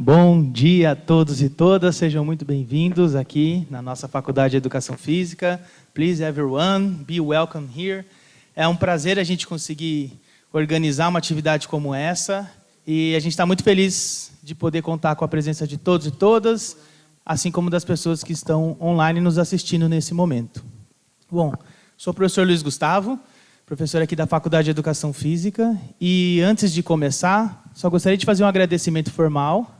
Bom dia a todos e todas, sejam muito bem-vindos aqui na nossa Faculdade de Educação Física. Please everyone, be welcome here. É um prazer a gente conseguir organizar uma atividade como essa e a gente está muito feliz de poder contar com a presença de todos e todas, assim como das pessoas que estão online nos assistindo nesse momento. Bom, sou o professor Luiz Gustavo, professor aqui da Faculdade de Educação Física, e antes de começar, só gostaria de fazer um agradecimento formal,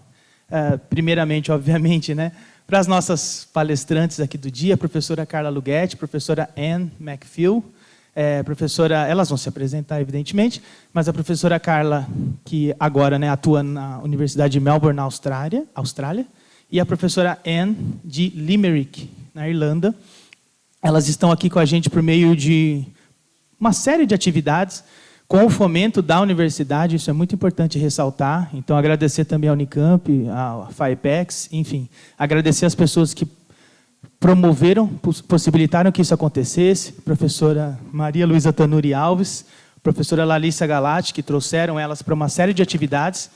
primeiramente, obviamente, né, para as nossas palestrantes aqui do dia, a professora Carla Lugetti, professora Anne McPhail, professora, elas vão se apresentar, evidentemente, mas a professora Carla, que agora, né, atua na Universidade de Melbourne, na Austrália, e a professora Anne, de Limerick, na Irlanda. Elas estão aqui com a gente por meio de uma série de atividades com o fomento da universidade, isso é muito importante ressaltar. Então, agradecer também à Unicamp, à FAEPEX, enfim, agradecer as pessoas que promoveram, possibilitaram que isso acontecesse, professora Maria Luísa Tanure Alves, professora Larissa Galati, que trouxeram elas para uma série de atividades,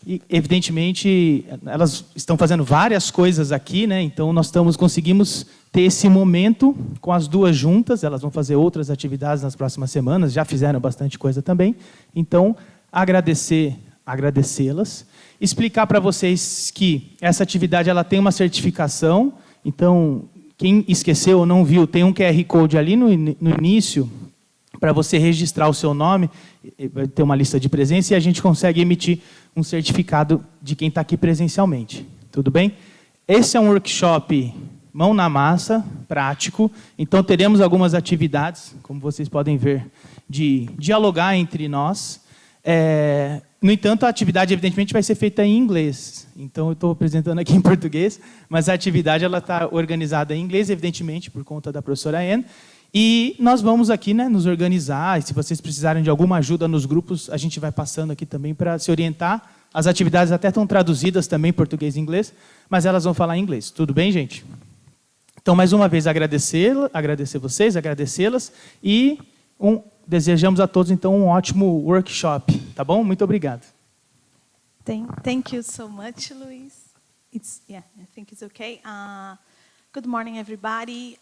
e, evidentemente, elas estão fazendo várias coisas aqui, né? Então, nós conseguimos ter esse momento com as duas juntas, elas vão fazer outras atividades nas próximas semanas, já fizeram bastante coisa também. Então, agradecê-las, explicar para vocês que essa atividade ela tem uma certificação, então, quem esqueceu ou não viu, tem um QR Code ali no início, para você registrar o seu nome, vai ter uma lista de presença e a gente consegue emitir um certificado de quem está aqui presencialmente. Tudo bem? Esse é um workshop mão na massa, prático, então teremos algumas atividades, como vocês podem ver, de dialogar entre nós. No entanto, a atividade, evidentemente, vai ser feita em inglês. Então, eu estou apresentando aqui em português, mas a atividade está organizada em inglês, evidentemente, por conta da professora Anne. E nós vamos aqui, né, nos organizar, e se vocês precisarem de alguma ajuda nos grupos, a gente vai passando aqui também para se orientar. As atividades até estão traduzidas também em português e inglês, mas elas vão falar em inglês. Tudo bem, gente? Então, mais uma vez, agradecer vocês, agradecê-las, e desejamos a todos, então, um ótimo workshop. Tá bom? Muito obrigado. Thank you so much, Luis. I think it's okay. Good morning, everybody.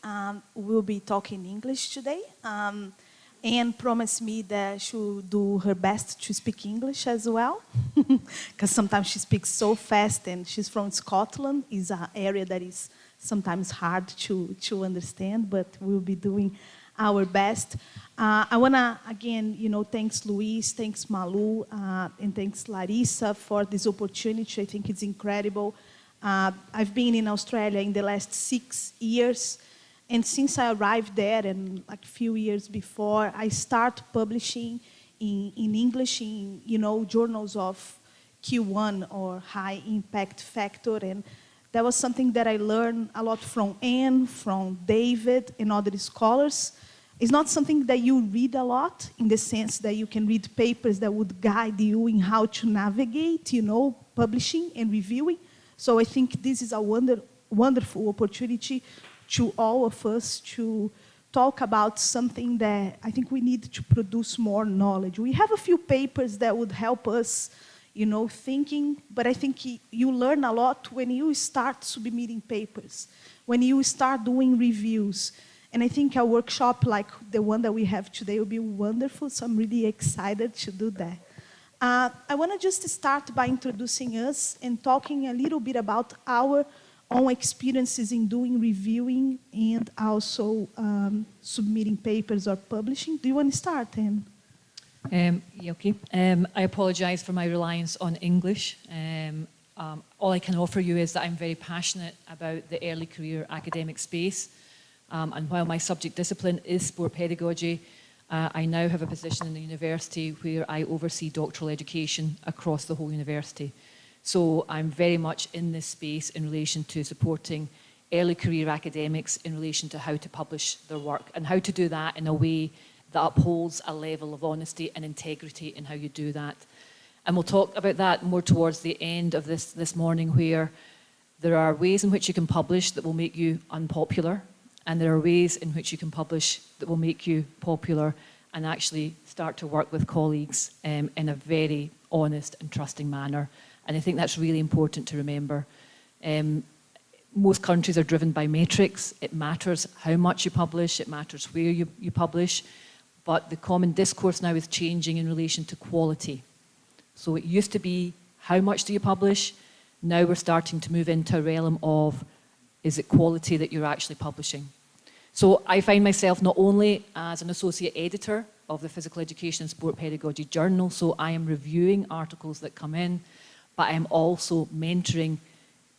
We'll be talking English today. Anne promised me that she will do her best to speak English as well, because sometimes she speaks so fast, and she's from Scotland. It's an area that is sometimes hard to understand, but we'll be doing our best. I want to, again, thanks Luis, thanks Malu, and thanks Larissa for this opportunity. I think it's incredible. I've been in Australia in the last 6 years, and since I arrived there and like a few years before, I started publishing in English in journals of Q1 or high impact factor, and that was something that I learned a lot from Anne, from David, and other scholars. It's not something that you read a lot, in the sense that you can read papers that would guide you in how to navigate, publishing and reviewing. So I think this is a wonderful opportunity to all of us to talk about something that I think we need to produce more knowledge. We have a few papers that would help us, thinking, but I think you learn a lot when you start submitting papers, when you start doing reviews. And I think a workshop like the one that we have today will be wonderful, so I'm really excited to do that. I want to just start by introducing us and talking a little bit about our own experiences in doing reviewing and also submitting papers or publishing. Do you want to start, Anne? Okay. I apologise for my reliance on English. All I can offer you is that I'm very passionate about the early career academic space. And while my subject discipline is sport pedagogy, I now have a position in the university where I oversee doctoral education across the whole university. So I'm very much in this space in relation to supporting early career academics in relation to how to publish their work and how to do that in a way that upholds a level of honesty and integrity in how you do that. And we'll talk about that more towards the end of this morning, where there are ways in which you can publish that will make you unpopular, and there are ways in which you can publish that will make you popular and actually start to work with colleagues in a very honest and trusting manner. And I think that's really important to remember. Most countries are driven by metrics. It matters how much you publish, it matters where you publish, but the common discourse now is changing in relation to quality. So it used to be, how much do you publish? Now we're starting to move into a realm of, is it quality that you're actually publishing? So I find myself not only as an associate editor of the Physical Education and Sport Pedagogy Journal, so I am reviewing articles that come in, but I am also mentoring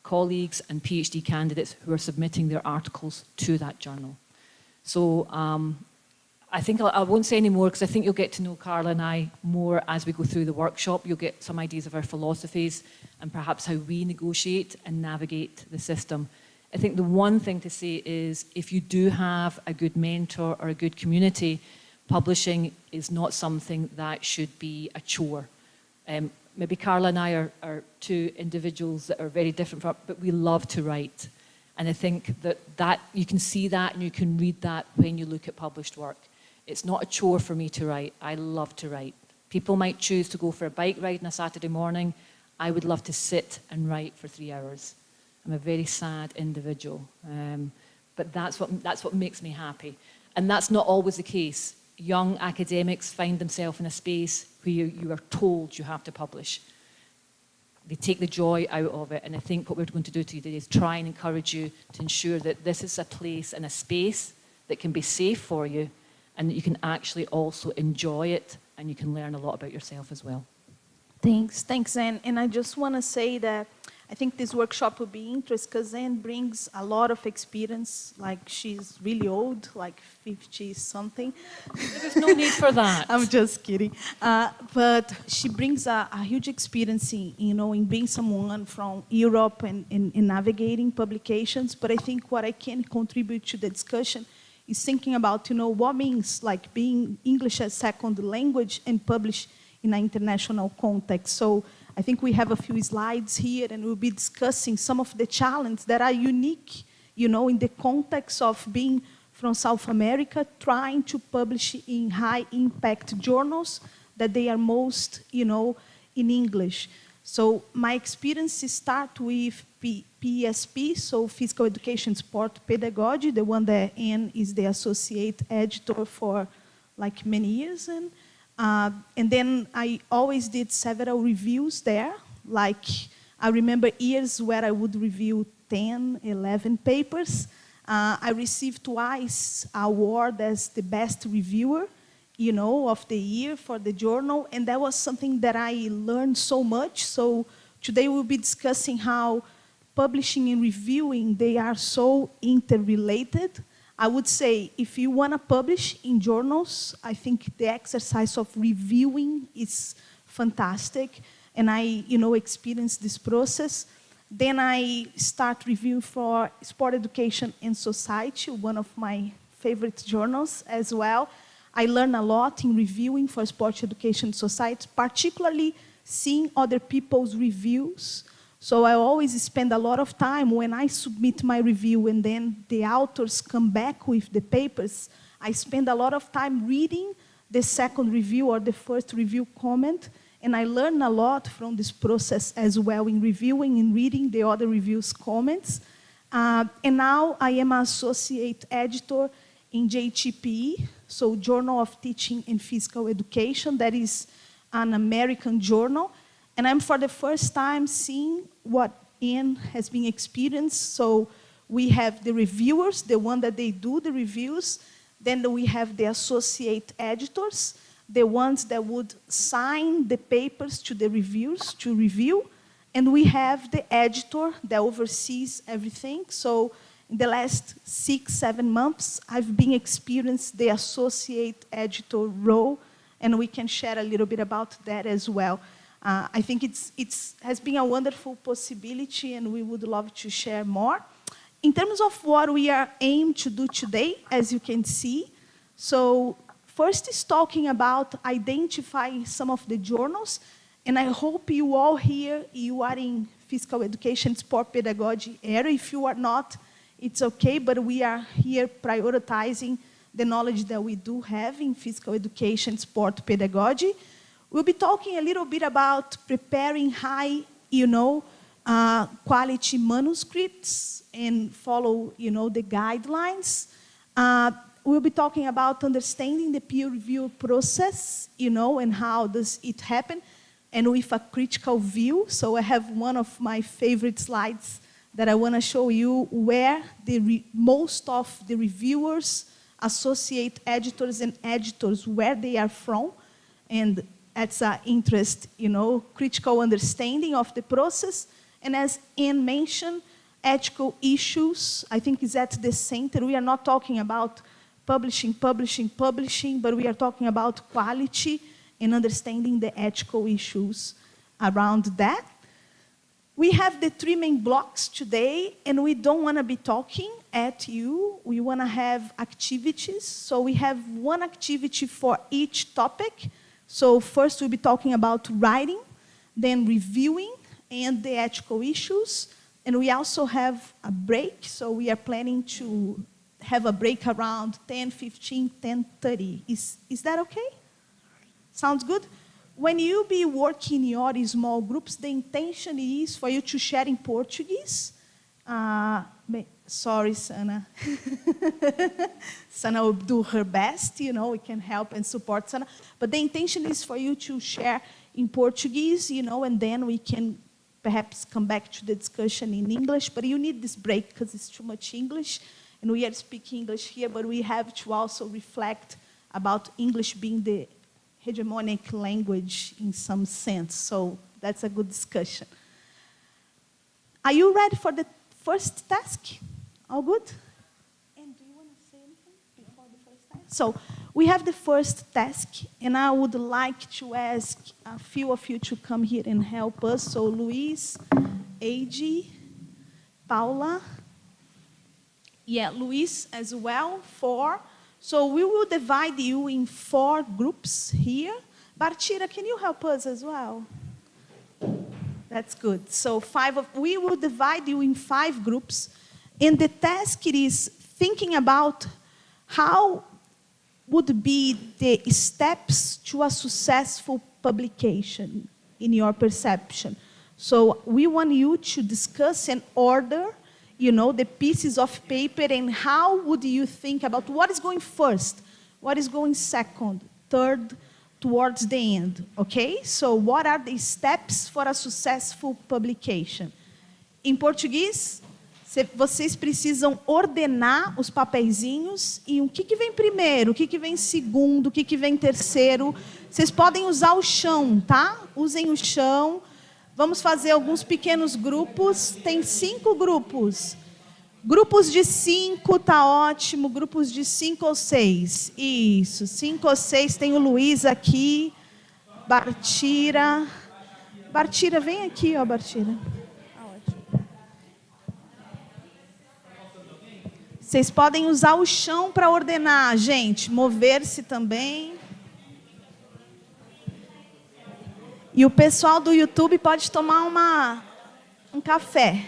colleagues and PhD candidates who are submitting their articles to that journal. So I think I won't say any more because I think you'll get to know Carla and I more as we go through the workshop. You'll get some ideas of our philosophies and perhaps how we negotiate and navigate the system. I think the one thing to say is if you do have a good mentor or a good community, publishing is not something that should be a chore. Maybe Carla and I are two individuals that are very different, but we love to write. And I think that you can see that and you can read that when you look at published work. It's not a chore for me to write. I love to write. People might choose to go for a bike ride on a Saturday morning. I would love to sit and write for 3 hours. I'm a very sad individual. But that's what makes me happy. And that's not always the case. Young academics find themselves in a space where you are told you have to publish. They take the joy out of it, and I think what we're going to do today is try and encourage you to ensure that this is a place and a space that can be safe for you, and that you can actually also enjoy it, and you can learn a lot about yourself as well. Thanks, Anne. And I just want to say that I think this workshop will be interesting because Anne brings a lot of experience. Like she's really old, like 50-something. There's no need for that. I'm just kidding. But she brings a huge experience in being someone from Europe and in navigating publications. But I think what I can contribute to the discussion is thinking about, what means like being English as second language and publish in an international context. So I think we have a few slides here, and we'll be discussing some of the challenges that are unique, in the context of being from South America, trying to publish in high-impact journals that they are most, in English. So my experience starts with PESP, so Physical Education Sport Pedagogy, the one that Anne is the associate editor for like many years. And then I always did several reviews there. Like I remember years where I would review 10, 11 papers. I received twice an award as the best reviewer, of the year for the journal. And that was something that I learned so much. So today we'll be discussing how publishing and reviewing, they are so interrelated. I would say if you want to publish in journals, I think the exercise of reviewing is fantastic. And I, experienced this process. Then I start review for Sport Education and Society, one of my favorite journals as well. I learn a lot in reviewing for Sport Education Society, particularly seeing other people's reviews. So I always spend a lot of time when I submit my review and then the authors come back with the papers, I spend a lot of time reading the second review or the first review comment, and I learn a lot from this process as well in reviewing and reading the other reviews' comments. And now I am an associate editor in JTPE, so Journal of Teaching and Physical Education. That is an American journal. And I'm for the first time seeing what Anne has been experienced. So we have the reviewers, the one that they do the reviews. Then we have the associate editors, the ones that would sign the papers to the reviewers to review. And we have the editor that oversees everything. So in the last 6-7 months, I've been experiencing the associate editor role, and we can share a little bit about that as well. I think it has been a wonderful possibility, and we would love to share more. In terms of what we are aimed to do today, as you can see, so first is talking about identifying some of the journals, and I hope you all here, you are in Physical Education, Sport Pedagogy area. If you are not, it's okay, but we are here prioritizing the knowledge that we do have in Physical Education, Sport Pedagogy. We'll be talking a little bit about preparing high quality manuscripts and follow, the guidelines. We'll be talking about understanding the peer review process, and how does it happen, and with a critical view. So I have one of my favorite slides that I want to show you where most of the reviewers, associate editors and editors, where they are from. And that's an interest, critical understanding of the process. And as Anne mentioned, ethical issues, I think, is at the center. We are not talking about publishing, but we are talking about quality and understanding the ethical issues around that. We have the 3 main blocks today, and we don't want to be talking at you. We want to have activities. So we have one activity for each topic. So first we'll be talking about writing, then reviewing, and the ethical issues. And we also have a break, so we are planning to have a break around 10:15, 10:30. Is that okay? Sounds good? When you be working in your small groups, the intention is for you to share in Portuguese. Sorry, Sana. Sana will do her best, we can help and support Sana. But the intention is for you to share in Portuguese, and then we can perhaps come back to the discussion in English. But you need this break because it's too much English. And we are speaking English here, but we have to also reflect about English being the hegemonic language in some sense. So that's a good discussion. Are you ready for the first task? All good? And do you want to say anything before the first task? So we have the first task, and I would like to ask a few of you to come here and help us. So Luis, AG, Paula, Luis as well, 4. So we will divide you in 4 groups here. Bartira, can you help us as well? That's good. So we will divide you in 5 groups. And the task is thinking about how would be the steps to a successful publication in your perception. So we want you to discuss and order the pieces of paper, and how would you think about what is going first, what is going second, third, towards the end, okay? So what are the steps for a successful publication? Em português, vocês precisam ordenar os papeizinhos e o que vem primeiro, o que vem segundo, o que vem terceiro. Vocês podem usar o chão, tá? Usem o chão. Vamos fazer alguns pequenos grupos. Tem 5 grupos. Grupos de 5, tá ótimo. Grupos de 5 ou 6. Isso, 5 ou 6. Tem o Luiz aqui. Bartira. Bartira, vem aqui, ó, Bartira. Vocês podem usar o chão para ordenar, gente. Mover-se também. E o pessoal do YouTube pode tomar um café.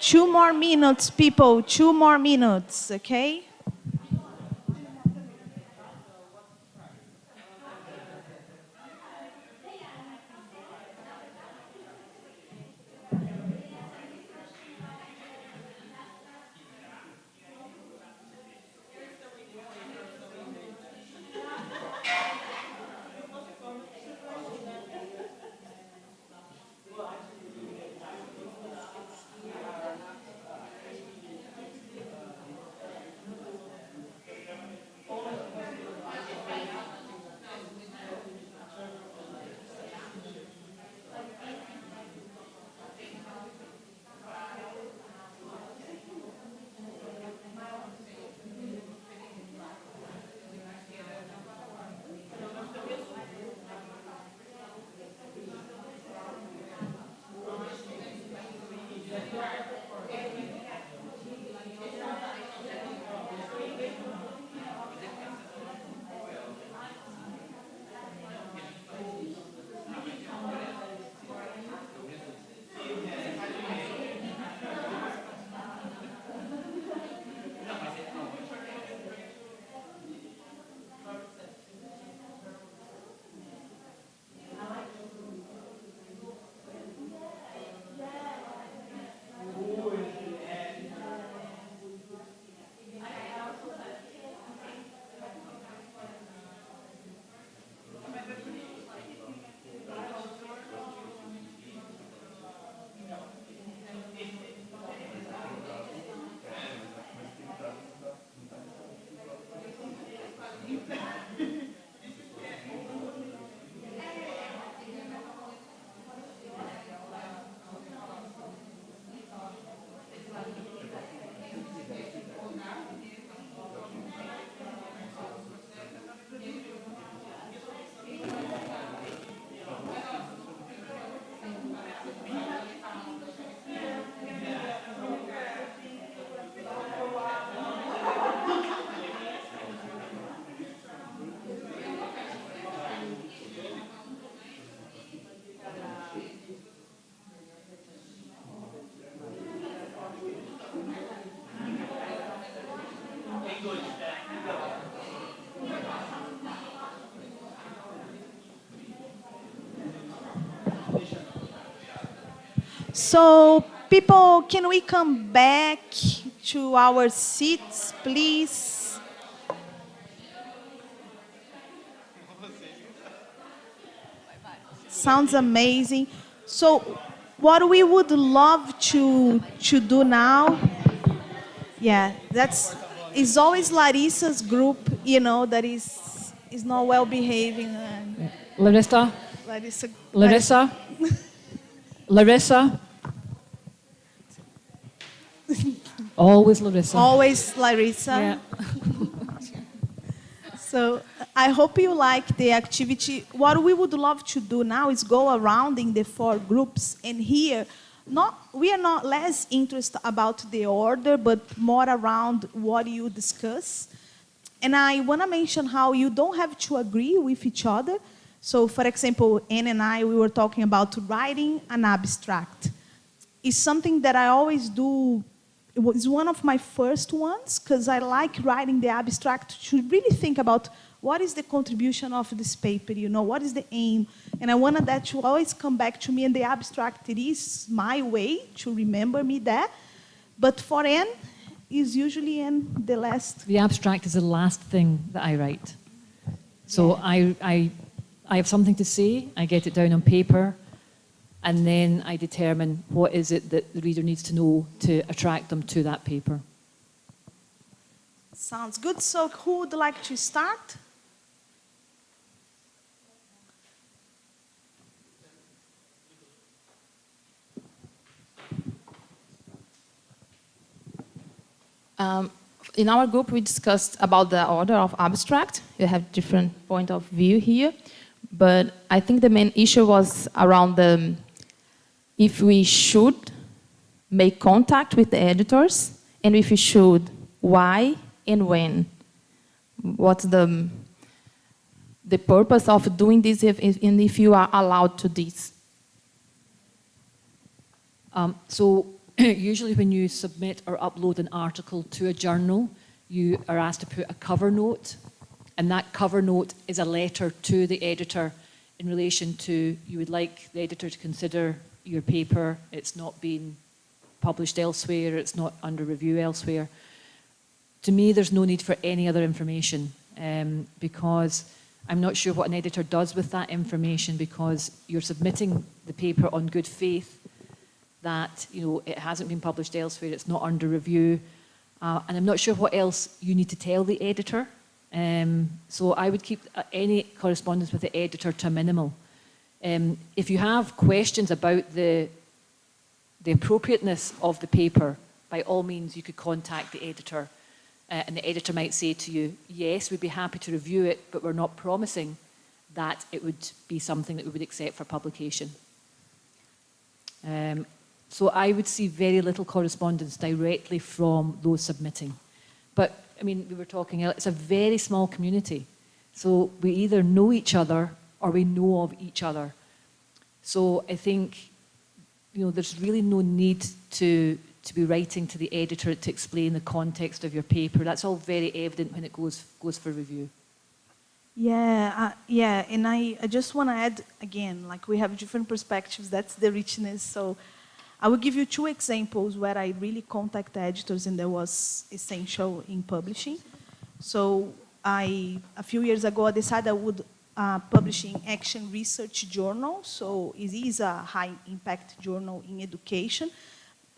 2 more minutes, people. 2 more minutes, okay? So, people, can we come back to our seats, please? Sounds amazing. So, what we would love to do now, yeah, is always Larissa's group, you know, that is not well behaving. Larissa? Larissa. Larissa? Always Larissa. Always Larissa. Yeah. So I hope you like the activity. What we would love to do now is go around in the 4 groups and hear. We are not less interested about the order, but more around what you discuss. And I want to mention how you don't have to agree with each other. So, for example, Anne and I, we were talking about writing an abstract. It's something that I always do. It was one of my first ones, because I like writing the abstract to really think about what is the contribution of this paper, you know, what is the aim. And I wanted that to always come back to me, and the abstract, it is my way to remember me that. But for Anne, is usually in the last. The abstract is the last thing that I write. So I have something to say, I get it down on paper, and then I determine what is it that the reader needs to know to attract them to that paper. Sounds good. So who would like to start? In our group, we discussed about the order of abstract. You have different point of view here, but I think the main issue was around if we should make contact with the editors, and if we should, why and when. What's the purpose of doing this, and if you are allowed to this? So usually when you submit or upload an article to a journal, you are asked to put a cover note, and that cover note is a letter to the editor in relation to you would like the editor to consider your paper, it's not been published elsewhere, it's not under review elsewhere. To me, there's no need for any other information because I'm not sure what an editor does with that information, because you're submitting the paper on good faith that, you know, it hasn't been published elsewhere, it's not under review, and I'm not sure what else you need to tell the editor. So I would keep any correspondence with the editor to a minimal. If you have questions about the appropriateness of the paper, by all means you could contact the editor, and the editor might say to you, yes, we'd be happy to review it, but we're not promising that it would be something that we would accept for publication. So I would see very little correspondence directly from those submitting. But, I mean, we were talking, it's a very small community. So we either know each other or we know of each other. So I think, you know, there's really no need to be writing to the editor to explain the context of your paper. That's all very evident when it goes for review. Yeah, and I just want to add, again, like we have different perspectives, that's the richness. So I will give you 2 examples where I really contact editors and that was essential in publishing. So a few years ago, I decided I would publish in Action Research Journal. So it is a high impact journal in education.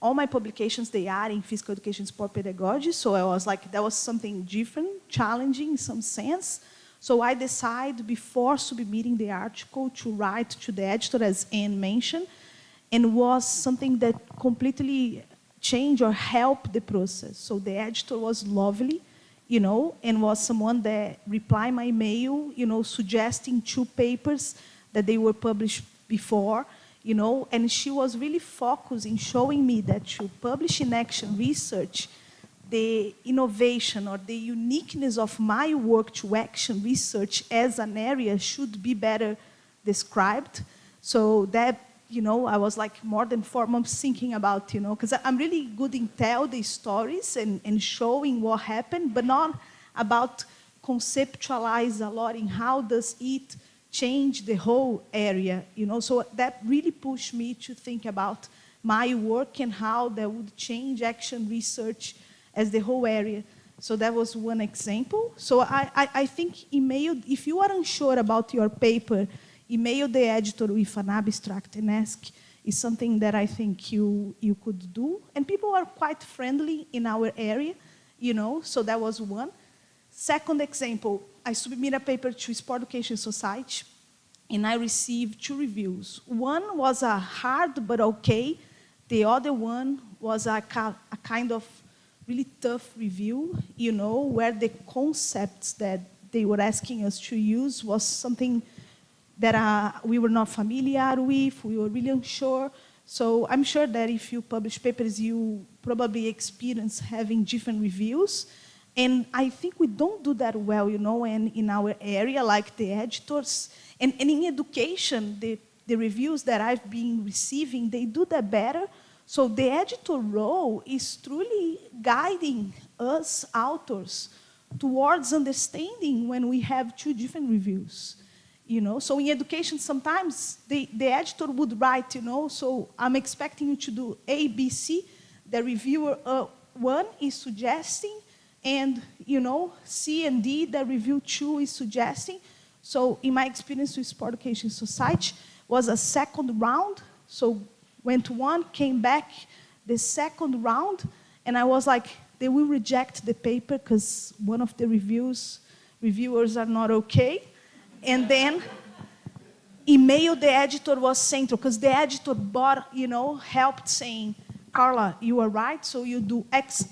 All my publications, they are in physical education, sport pedagogy. So I was like, that was something different, challenging in some sense. So I decided before submitting the article to write to the editor, as Anne mentioned, and was something that completely changed or helped the process. So the editor was lovely, you know, and was someone that replied my mail, you know, suggesting 2 papers that they were published before, you know, and she was really focused in showing me that to publish in Action Research, the innovation or the uniqueness of my work to action research as an area should be better described. So that, you know, I was like more than 4 months thinking about, you know, because I'm really good in telling the stories and showing what happened, but not about conceptualize a lot in how does it change the whole area, you know. So that really pushed me to think about my work and how that would change action research as the whole area. So that was one example. So I think email, if you are unsure about your paper, email the editor with an abstract and ask is something that I think you could do. And people are quite friendly in our area, you know, so that was one. Second example, I submitted a paper to Sport Education Society, and I received 2 reviews. One was a hard but okay. The other one was a kind of really tough review, you know, where the concepts that they were asking us to use was something that we were not familiar with, we were really unsure. So I'm sure that if you publish papers, you probably experience having different reviews. And I think we don't do that well, you know, and in our area, like the editors. And in education, the reviews that I've been receiving, they do that better. So the editor role is truly guiding us authors towards understanding when we have 2 different reviews. You know, so in education, sometimes the editor would write, you know, so I'm expecting you to do A, B, C. The reviewer 1 is suggesting, and, you know, C and D, the review 2 is suggesting. So in my experience with Sport Education Society, was a second round. So went 1, came back the second round, and I was like, they will reject the paper because one of the reviewers are not okay. And then email the editor was central, because the editor you know, helped saying, Carla, you are right, so you do X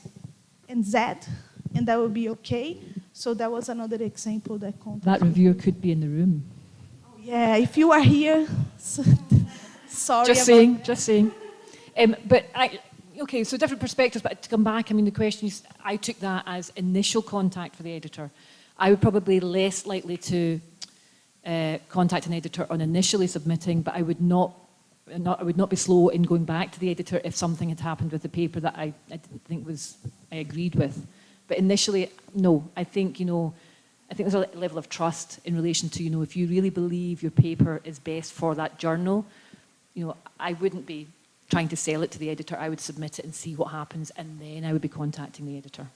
and Z, and that will be okay. So that was another example that contacted. That reviewer could be in the room. Oh, yeah, if you are here, sorry. Just saying. But okay, so different perspectives, but to come back, I mean, the question is, I took that as initial contact for the editor. I would probably less likely to contact an editor on initially submitting, but I would not be slow in going back to the editor if something had happened with the paper that I didn't think I agreed with. But initially, no. I think, you know, there's a level of trust in relation to, you know, if you really believe your paper is best for that journal, you know, I wouldn't be trying to sell it to the editor. I would submit it and see what happens, and then I would be contacting the editor.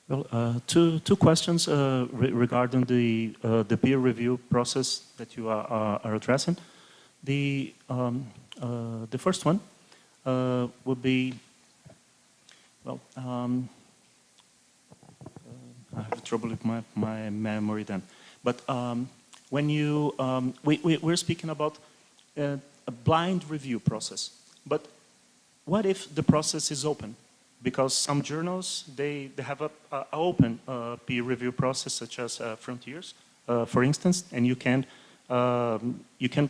Well, two questions regarding the peer review process that you are addressing. The first one would be, well, I have trouble with my memory then. But when you, we're speaking about a blind review process. But what if the process is open? Because some journals, they have an open peer review process, such as Frontiers, for instance, and you can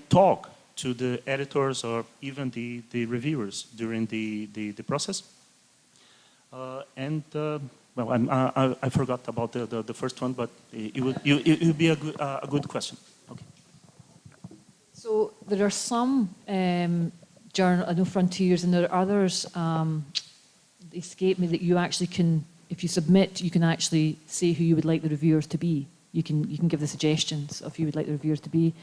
talk to the editors or even the reviewers during the process. Well, I forgot about the first one, but it would be a good question. Okay. So there are some journal, I know Frontiers, and there are others. Escape me that you actually can, if you submit, you can actually say who you would like the reviewers to be. You can give the suggestions of who you would like the reviewers to be.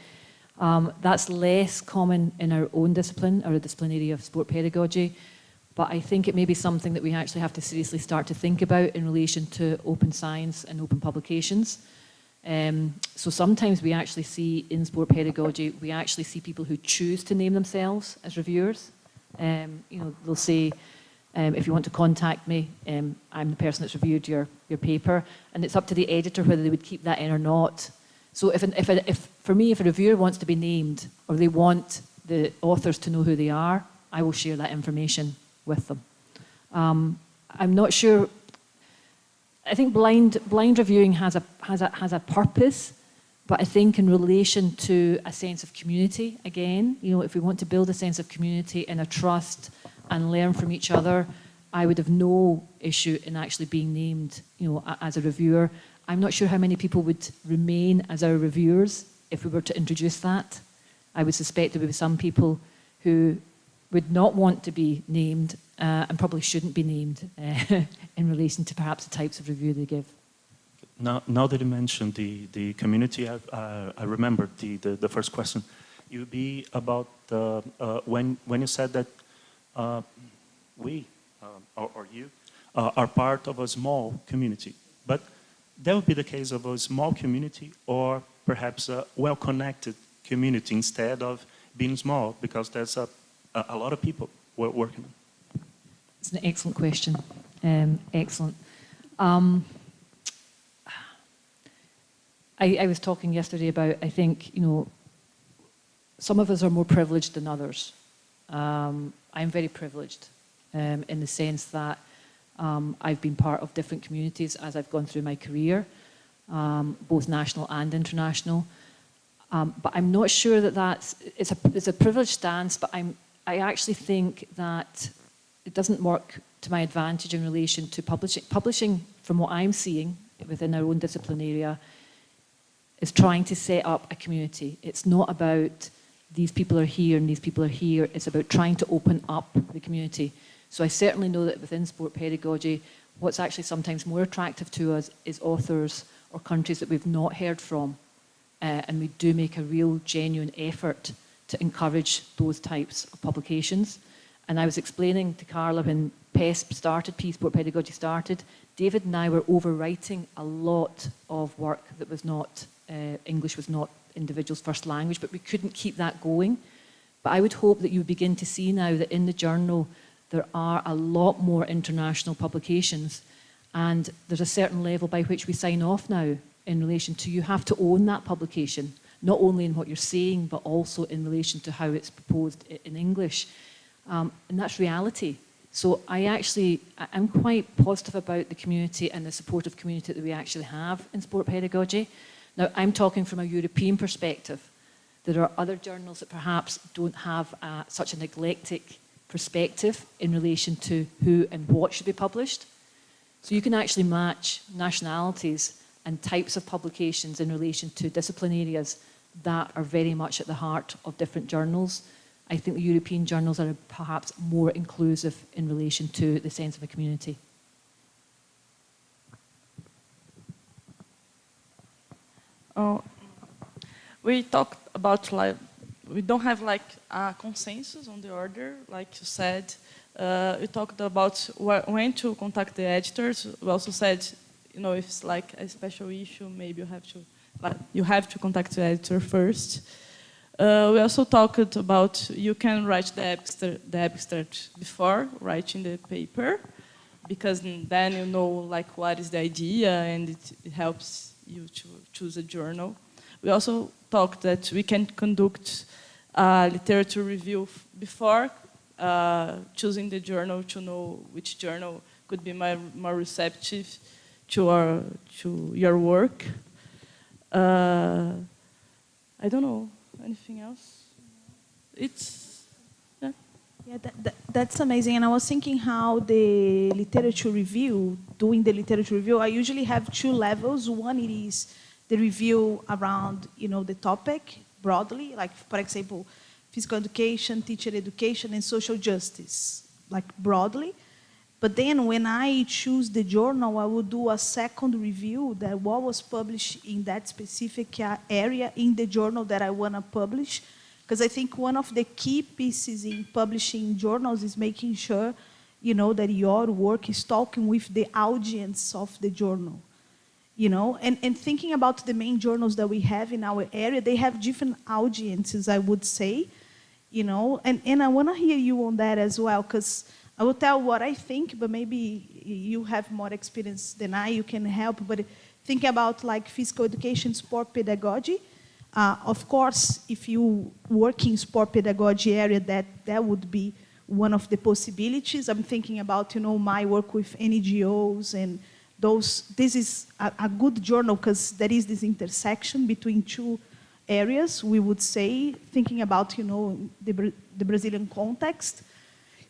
That's less common in our own discipline, or a discipline area of sport pedagogy, but I think it may be something that we actually have to seriously start to think about in relation to open science and open publications. So sometimes we actually see in sport pedagogy, we actually see people who choose to name themselves as reviewers. You know, they'll say, if you want to contact me, I'm the person that's reviewed your paper, and it's up to the editor whether they would keep that in or not. So for me, if a reviewer wants to be named, or they want the authors to know who they are, I will share that information with them. I'm not sure. I think blind reviewing has a purpose, but I think in relation to a sense of community, again, you know, if we want to build a sense of community and a trust and learn from each other, I would have no issue in actually being named, you know, as a reviewer. I'm not sure how many people would remain as our reviewers if we were to introduce that. I would suspect there would be some people who would not want to be named and probably shouldn't be named in relation to perhaps the types of review they give. Now that you mentioned the community, I remembered the first question. it would be about the, when you said that we, or you, are part of a small community. But that would be the case of a small community or perhaps a well-connected community instead of being small, because there's a lot of people working on it. It's an excellent question. Excellent. I was talking yesterday about, I think, you know, some of us are more privileged than others. I'm very privileged in the sense that I've been part of different communities as I've gone through my career, both national and international. But I'm not sure that it's a privileged stance, but I actually think that it doesn't work to my advantage in relation to publishing. Publishing, from what I'm seeing within our own discipline area, is trying to set up a community. It's not about these people are here and these people are here. It's about trying to open up the community. So I certainly know that within sport pedagogy, what's actually sometimes more attractive to us is authors or countries that we've not heard from. And we do make a real genuine effort to encourage those types of publications. And I was explaining to Carla when PESP started, Sport Pedagogy started, David and I were overwriting a lot of work that was not, English was not individuals' first language, but we couldn't keep that going. But I would hope that you begin to see now that in the journal there are a lot more international publications, and there's a certain level by which we sign off now in relation to you have to own that publication, not only in what you're saying, but also in relation to how it's proposed in English. And that's reality. So I'm quite positive about the community and the supportive community that we actually have in sport pedagogy. Now, I'm talking from a European perspective. There are other journals that perhaps don't have such an eclectic perspective in relation to who and what should be published. So you can actually match nationalities and types of publications in relation to discipline areas that are very much at the heart of different journals. I think the European journals are perhaps more inclusive in relation to the sense of a community. We talked about, like, we don't have like a consensus on the order, like you said. We talked about when to contact the editors. We also said, you know, if it's like a special issue, maybe you have to contact the editor first. We also talked about you can write the abstract before writing the paper, because then you know like what is the idea, and it helps you to choose a journal. We also talked that we can conduct a literature review before choosing the journal, to know which journal could be more receptive to your work. I don't know. Anything else? Yeah, that's amazing. And I was thinking how the literature review, doing the literature review, I usually have two levels. One, it is the review around, you know, the topic broadly, like, for example, physical education, teacher education, and social justice, like broadly. But then when I choose the journal, I will do a second review that what was published in that specific area in the journal that I want to publish. Because I think one of the key pieces in publishing journals is making sure, you know, that your work is talking with the audience of the journal. You know, and thinking about the main journals that we have in our area, they have different audiences, I would say, you know, and I want to hear you on that as well, because I will tell what I think, but maybe you have more experience than I, you can help. But think about like physical education, sport pedagogy. Of course, if you work in sport pedagogy area, that would be one of the possibilities. I'm thinking about, you know, my work with NGOs and those. This is a good journal because there is this intersection between two areas, we would say, thinking about, you know, the Brazilian context.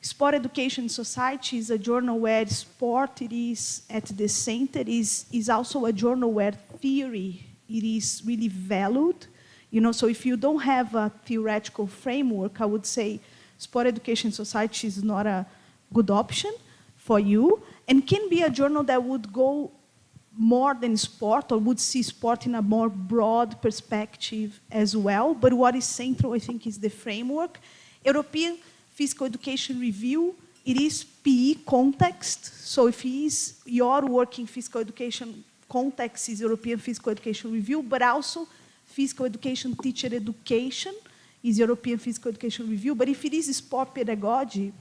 Sport Education Society is a journal where sport it is at the center, is also a journal where theory it is really valued. You know, so if you don't have a theoretical framework, I would say Sport Education Society is not a good option for you, and can be a journal that would go more than sport, or would see sport in a more broad perspective as well. But what is central, I think, is the framework. European Physical Education Review, it is PE context. So if your work in physical education context is European Physical Education Review, but also Physical Education Teacher Education is European Physical Education Review. But if it is sport pedagogy,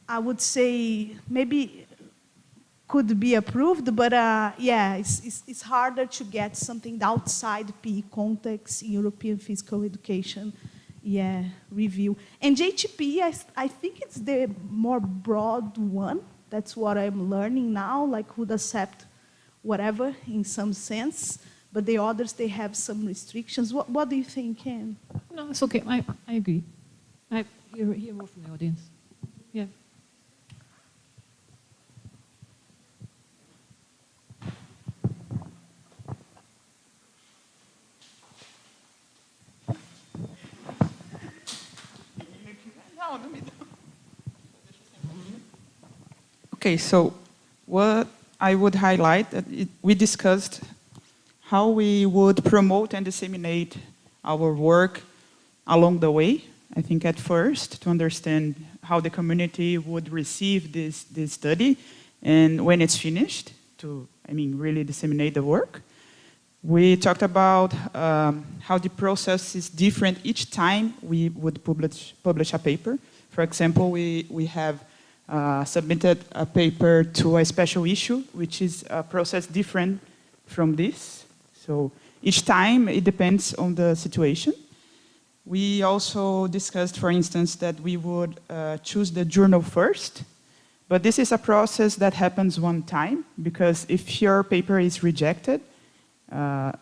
I would say maybe could be approved, but yeah, it's harder to get something outside PE context in European Physical Education, yeah, review. And JTP, I think it's the more broad one. That's what I'm learning now, like would accept whatever in some sense, but the others, they have some restrictions. What do you think, Ken? No, it's okay. I agree. I hear more from the audience. Yeah. Okay, so what I would highlight, we discussed how we would promote and disseminate our work along the way. I think at first, to understand how the community would receive this study, and when it's finished, to, really disseminate the work. We talked about how the process is different each time we would publish a paper. For example, we have submitted a paper to a special issue, which is a process different from this. So each time it depends on the situation. We also discussed, for instance, that we would choose the journal first, but this is a process that happens one time, because if your paper is rejected,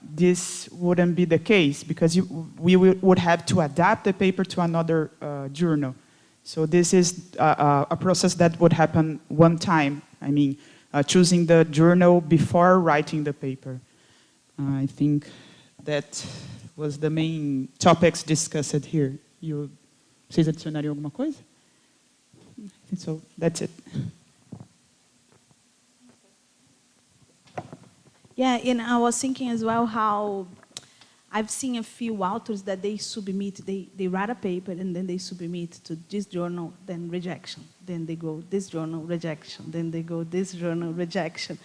this wouldn't be the case, because we would have to adapt the paper to another journal. So this is a process that would happen one time, choosing the journal before writing the paper. I think that was the main topics discussed here. Vocês adicionariam alguma coisa? I think so. That's it. Yeah, and I was thinking as well how I've seen a few authors that they submit, they write a paper and then they submit to this journal, then rejection. Then they go this journal, rejection. Then they go this journal, rejection.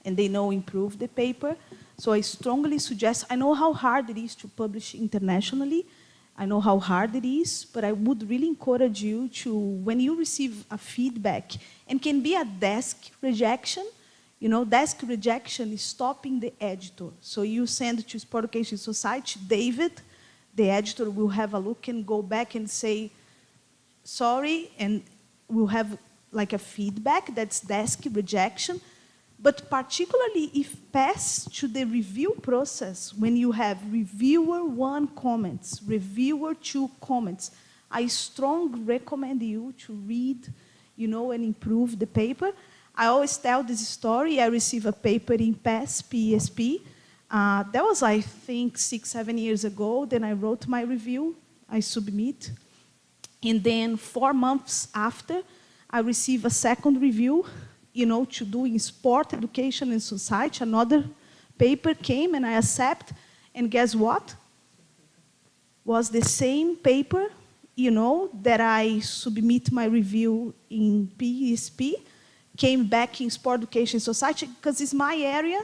And they know improve the paper. So I strongly suggest, I know how hard it is to publish internationally. I know how hard it is, but I would really encourage you to, when you receive a feedback, and can be a desk rejection, desk rejection is stopping the editor. So you send to Sport Education Society, David, the editor will have a look and go back and say, sorry, and we'll have like a feedback, that's desk rejection. But particularly if passed to the review process, when you have reviewer 1 comments, reviewer 2 comments, I strongly recommend you to read, and improve the paper. I always tell this story. I received a paper in PASS, PESP. That was, I think, 6-7 years ago. Then I wrote my review. I submit. And then 4 months after, I received a second review, to do in sport, education, and society. Another paper came, and I accept. And guess what? Was the same paper, that I submit my review in PESP, came back in Sport Education Society, because it's my area,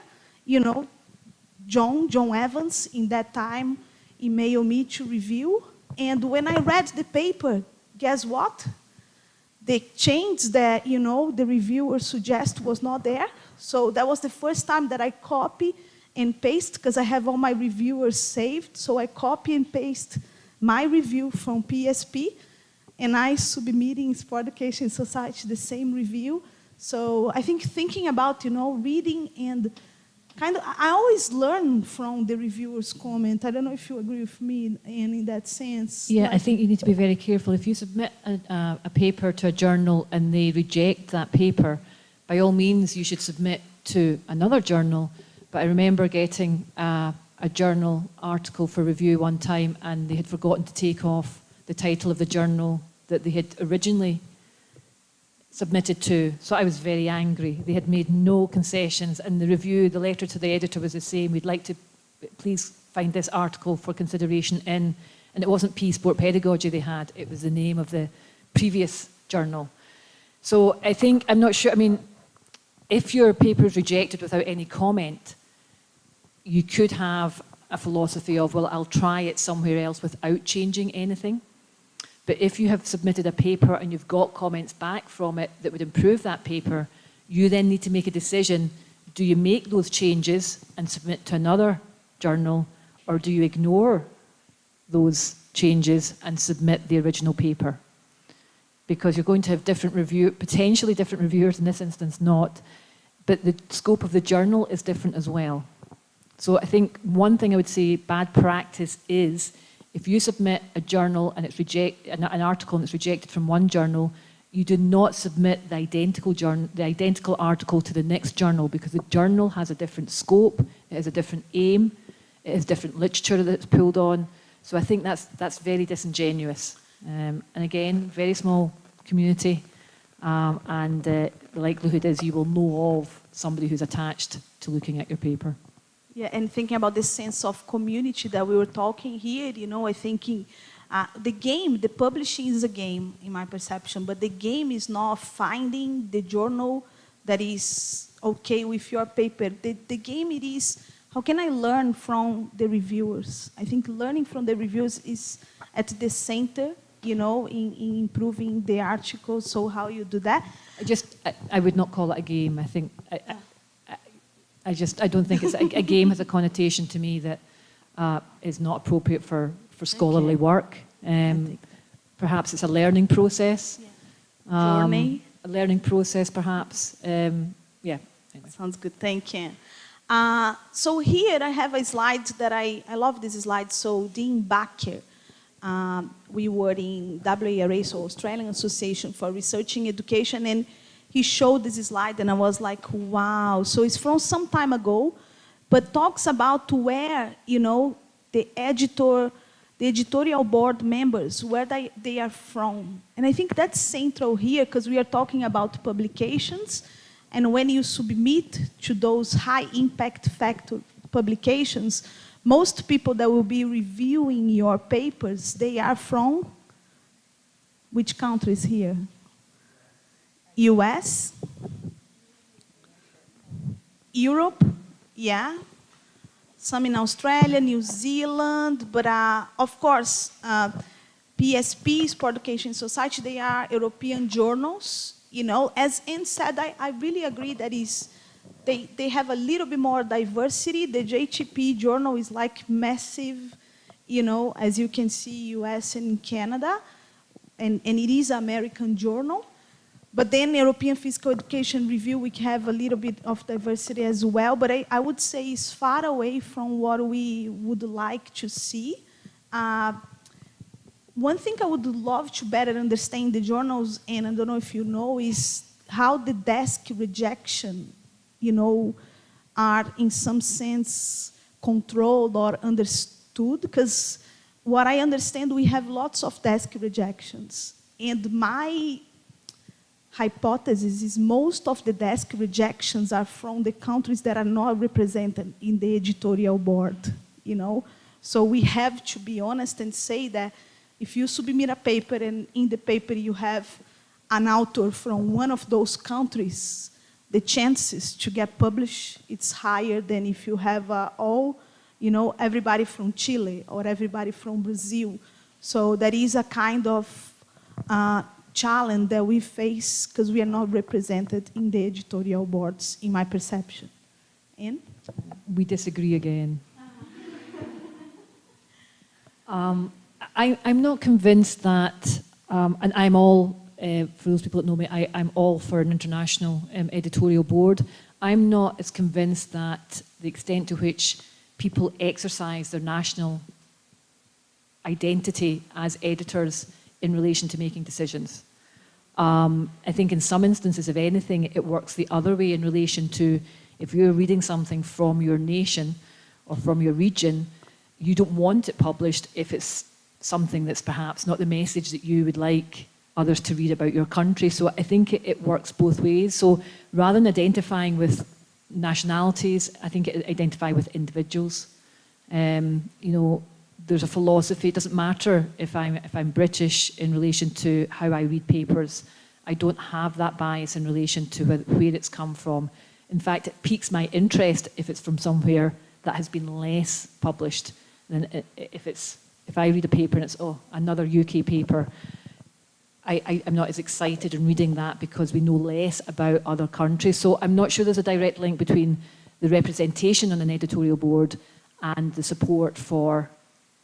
John Evans, in that time, emailed me to review. And when I read the paper, guess what? The change that, the reviewer suggested was not there. So that was the first time that I copy and paste, because I have all my reviewers saved. So I copy and paste my review from PSP, and I submit in Sport Education Society the same review. So I think thinking about, reading and I always learn from the reviewer's comment. I don't know if you agree with me, and in that sense. Yeah, I think you need to be very careful. If you submit a paper to a journal and they reject that paper, by all means you should submit to another journal. But I remember getting a journal article for review one time, and they had forgotten to take off the title of the journal that they had originally submitted to. So I was very angry. They had made no concessions, and the review, the letter to the editor was the same. We'd like to please find this article for consideration in, and it wasn't Sport Pedagogy they had, it was the name of the previous journal. So I think, I'm not sure, I mean, if your paper is rejected without any comment, you could have a philosophy of, well, I'll try it somewhere else without changing anything. But if you have submitted a paper and you've got comments back from it that would improve that paper, you then need to make a decision. Do you make those changes and submit to another journal, or do you ignore those changes and submit the original paper? Because you're going to have potentially different reviewers, in this instance not, but the scope of the journal is different as well. So I think one thing I would say, bad practice is, if you submit a journal and it's an article and it's rejected from one journal, you do not submit the identical article to the next journal, because the journal has a different scope, it has a different aim, it has different literature that it's pulled on. So I think that's very disingenuous. And again, very small community, and the likelihood is you will know of somebody who's attached to looking at your paper. Yeah, and thinking about this sense of community that we were talking here, you know, I think the publishing is a game, in my perception, but the game is not finding the journal that is okay with your paper. The game it is, how can I learn from the reviewers? I think learning from the reviewers is at the center, you know, in improving the article. So how you do that? I would not call it a game. I think, I don't think it's a game has a connotation to me that is not appropriate for scholarly work. Perhaps it's a learning process. Yeah. Journey. A learning process, perhaps. Yeah. Anyway. Sounds good. Thank you. So here I have a slide that I love this slide. So Dean Bakker, we were in WARA, so Australian Association for Research in Education, and he showed this slide, and I was like, wow. So it's from some time ago, but talks about where, you know, the editorial board members, where they are from. And I think that's central here, because we are talking about publications, and when you submit to those high impact factor publications, most people that will be reviewing your papers, they are from which countries here? US, Europe, yeah, some in Australia, New Zealand, but of course, PSP, Sport Education Society, they are European journals, you know. As Anne said, I really agree that they have a little bit more diversity. The JTP journal is like massive, you know, as you can see, US and Canada, and it is an American journal. But then European Physical Education Review, we have a little bit of diversity as well, but I would say it's far away from what we would like to see. One thing I would love to better understand the journals, and I don't know if you know, is how the desk rejection, you know, are in some sense controlled or understood, because what I understand, we have lots of desk rejections. And my hypothesis is most of the desk rejections are from the countries that are not represented in the editorial board, you know. So we have to be honest and say that if you submit a paper and in the paper you have an author from one of those countries, the chances to get published, it's higher than if you have all, you know, everybody from Chile or everybody from Brazil. So that is a kind of challenge that we face because we are not represented in the editorial boards, in my perception. And? We disagree again. I'm not convinced that, and I'm all, for those people that know me, I'm all for an international editorial board. I'm not as convinced that the extent to which people exercise their national identity as editors in relation to making decisions. I think in some instances, if anything, it works the other way in relation to if you're reading something from your nation or from your region, you don't want it published if it's something that's perhaps not the message that you would like others to read about your country. So I think it works both ways. So rather than identifying with nationalities, I think it identify with individuals. You know, there's a philosophy. It doesn't matter if I'm British in relation to how I read papers. I don't have that bias in relation to where it's come from. In fact, it piques my interest if it's from somewhere that has been less published than if I read a paper and it's, oh, another UK paper. I'm not as excited in reading that because we know less about other countries. So I'm not sure there's a direct link between the representation on an editorial board and the support for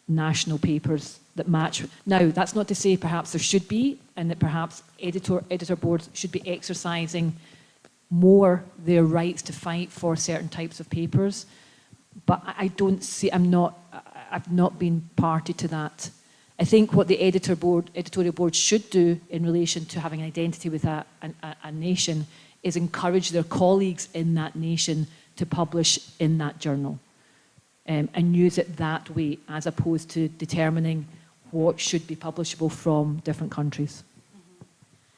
national papers that match. Now, that's not to say perhaps there should be, and that perhaps editor boards should be exercising more their rights to fight for certain types of papers. But I don't see, I've not been party to that. I think what the editorial board should do in relation to having an identity with a nation is encourage their colleagues in that nation to publish in that journal. And use it that way, as opposed to determining what should be publishable from different countries.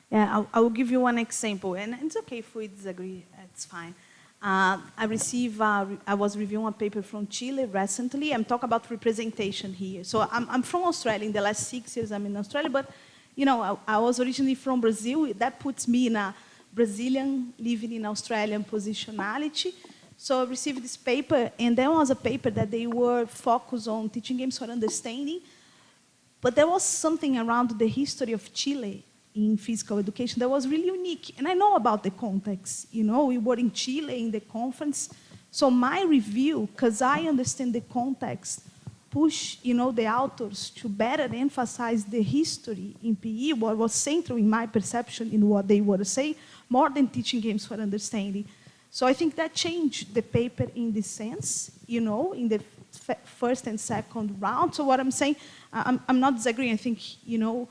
Yeah, I will give you one example, and it's okay if we disagree, it's fine. I was reviewing a paper from Chile recently. I'm talking about representation here. So I'm from Australia. In the last 6 years, I'm in Australia, but you know, I was originally from Brazil. That puts me in a Brazilian living in Australian positionality. So I received this paper, and there was a paper that they were focused on teaching games for understanding, but there was something around the history of Chile in physical education that was really unique. And I know about the context. You know, we were in Chile in the conference. So my review, because I understand the context, push, you know, the authors to better emphasize the history in PE, what was central in my perception in what they were saying, more than teaching games for understanding. So I think that changed the paper in this sense, you know, in the first and second round. So what I'm saying, I'm not disagreeing. I think, you know,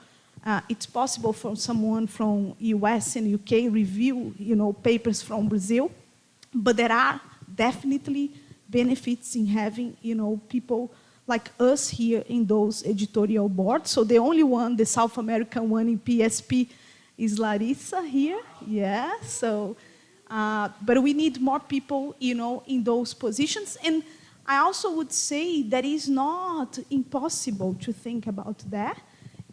it's possible for someone from US and UK review, you know, papers from Brazil, but there are definitely benefits in having, you know, people like us here in those editorial boards. So the only one, the South American one in PSP, is Larissa here. Yeah. So, but we need more people, you know, in those positions. And I also would say that it's not impossible to think about that.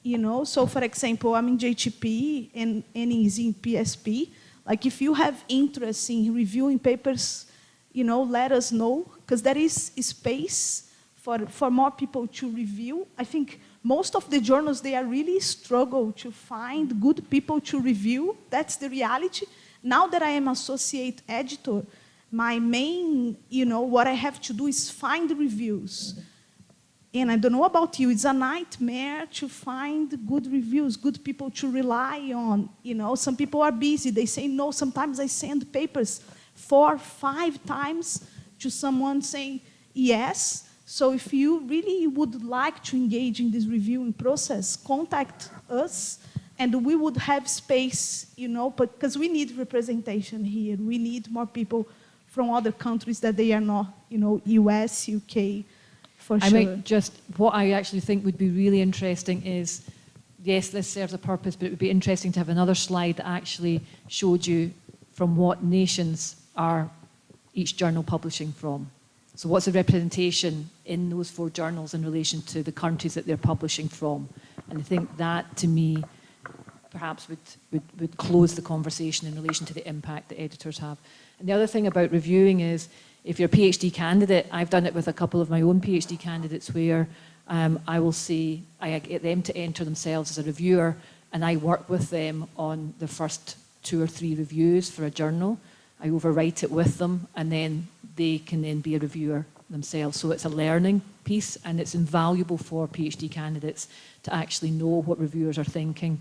You know, so for example, I'm in JTP and is in PSP. Like if you have interest in reviewing papers, you know, let us know, because there is space for more people to review. I think most of the journals, they are really struggle to find good people to review. That's the reality. Now that I am associate editor, my main, you know, what I have to do is find reviews. And I don't know about you, it's a nightmare to find good reviews, good people to rely on. You know, some people are busy. They say no. Sometimes I send papers 4, 5 times to someone saying yes. So if you really would like to engage in this reviewing process, contact us, and we would have space, you know, because we need representation here. We need more people from other countries that they are not, you know, US, UK, for sure. I might just, what I actually think would be really interesting is, yes, this serves a purpose, but it would be interesting to have another slide that actually showed you from what nations are each journal publishing from. So what's the representation in those 4 journals in relation to the countries that they're publishing from? And I think that, to me, perhaps would close the conversation in relation to the impact that editors have. And the other thing about reviewing is, if you're a PhD candidate, I've done it with a couple of my own PhD candidates where I will say, I get them to enter themselves as a reviewer, and I work with them on the first 2 or 3 reviews for a journal. I overwrite it with them, and then they can then be a reviewer themselves. So it's a learning piece, and it's invaluable for PhD candidates to actually know what reviewers are thinking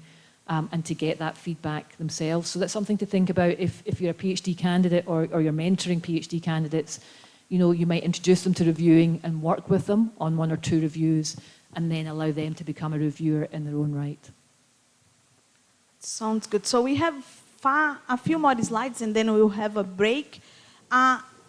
and to get that feedback themselves. So that's something to think about if you're a PhD candidate or you're mentoring PhD candidates. You know, you might introduce them to reviewing and work with them on 1 or 2 reviews, and then allow them to become a reviewer in their own right. Sounds good. So we have a few more slides, and then we'll have a break.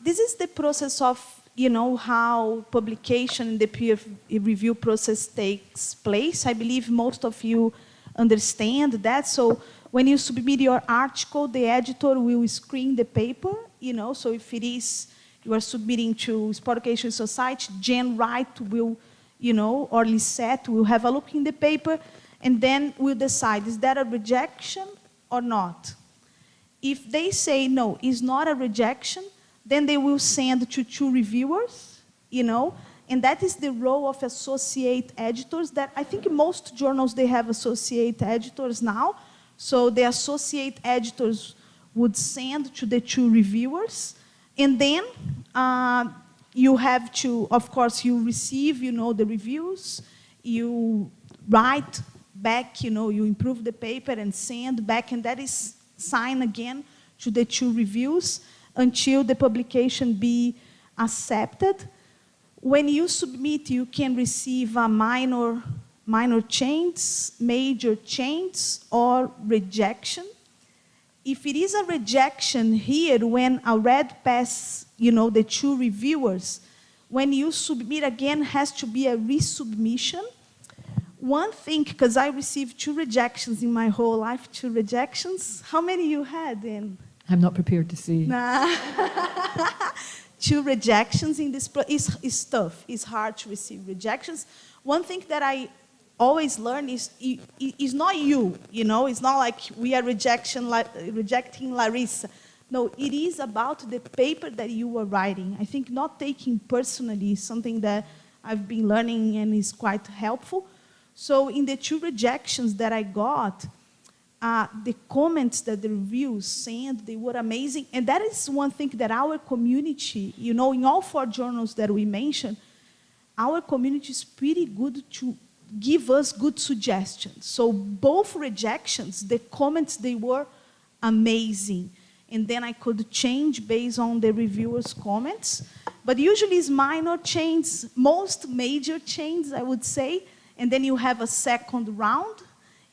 This is the process of, you know, how publication and the peer review process takes place. I believe most of you understand that. So when you submit your article, the editor will screen the paper, you know, so if it is, you are submitting to Sport Education Society, Jen Wright will, you know, or Lisette will have a look in the paper, and then we'll decide, is that a rejection or not? If they say, no, it's not a rejection, then they will send to 2 reviewers, you know, and that is the role of associate editors that I think most journals, they have associate editors now. So the associate editors would send to the 2 reviewers, and then you have to, of course, you receive, you know, the reviews, you write back, you know, you improve the paper and send back, and that is signed again to the 2 reviews until the publication be accepted. When you submit, you can receive a minor change, major change, or rejection. If it is a rejection here, when a red pass, you know, the 2 reviewers, when you submit again, has to be a resubmission. One thing, because I received 2 rejections in my whole life, 2 rejections. How many you had then? I'm not prepared to say. Nah. 2 rejections in this, is tough. It's hard to receive rejections. One thing that I always learn is it's not you, you know, it's not like we are rejecting Larissa. No, it is about the paper that you are writing. I think not taking personally is something that I've been learning and is quite helpful. So in the 2 rejections that I got, the comments that the reviews sent, they were amazing. And that is one thing that our community, you know, in all 4 journals that we mentioned, our community is pretty good to give us good suggestions. So both rejections, the comments, they were amazing. And then I could change based on the reviewers' comments. But usually it's minor changes, most major changes, I would say. And then you have a second round,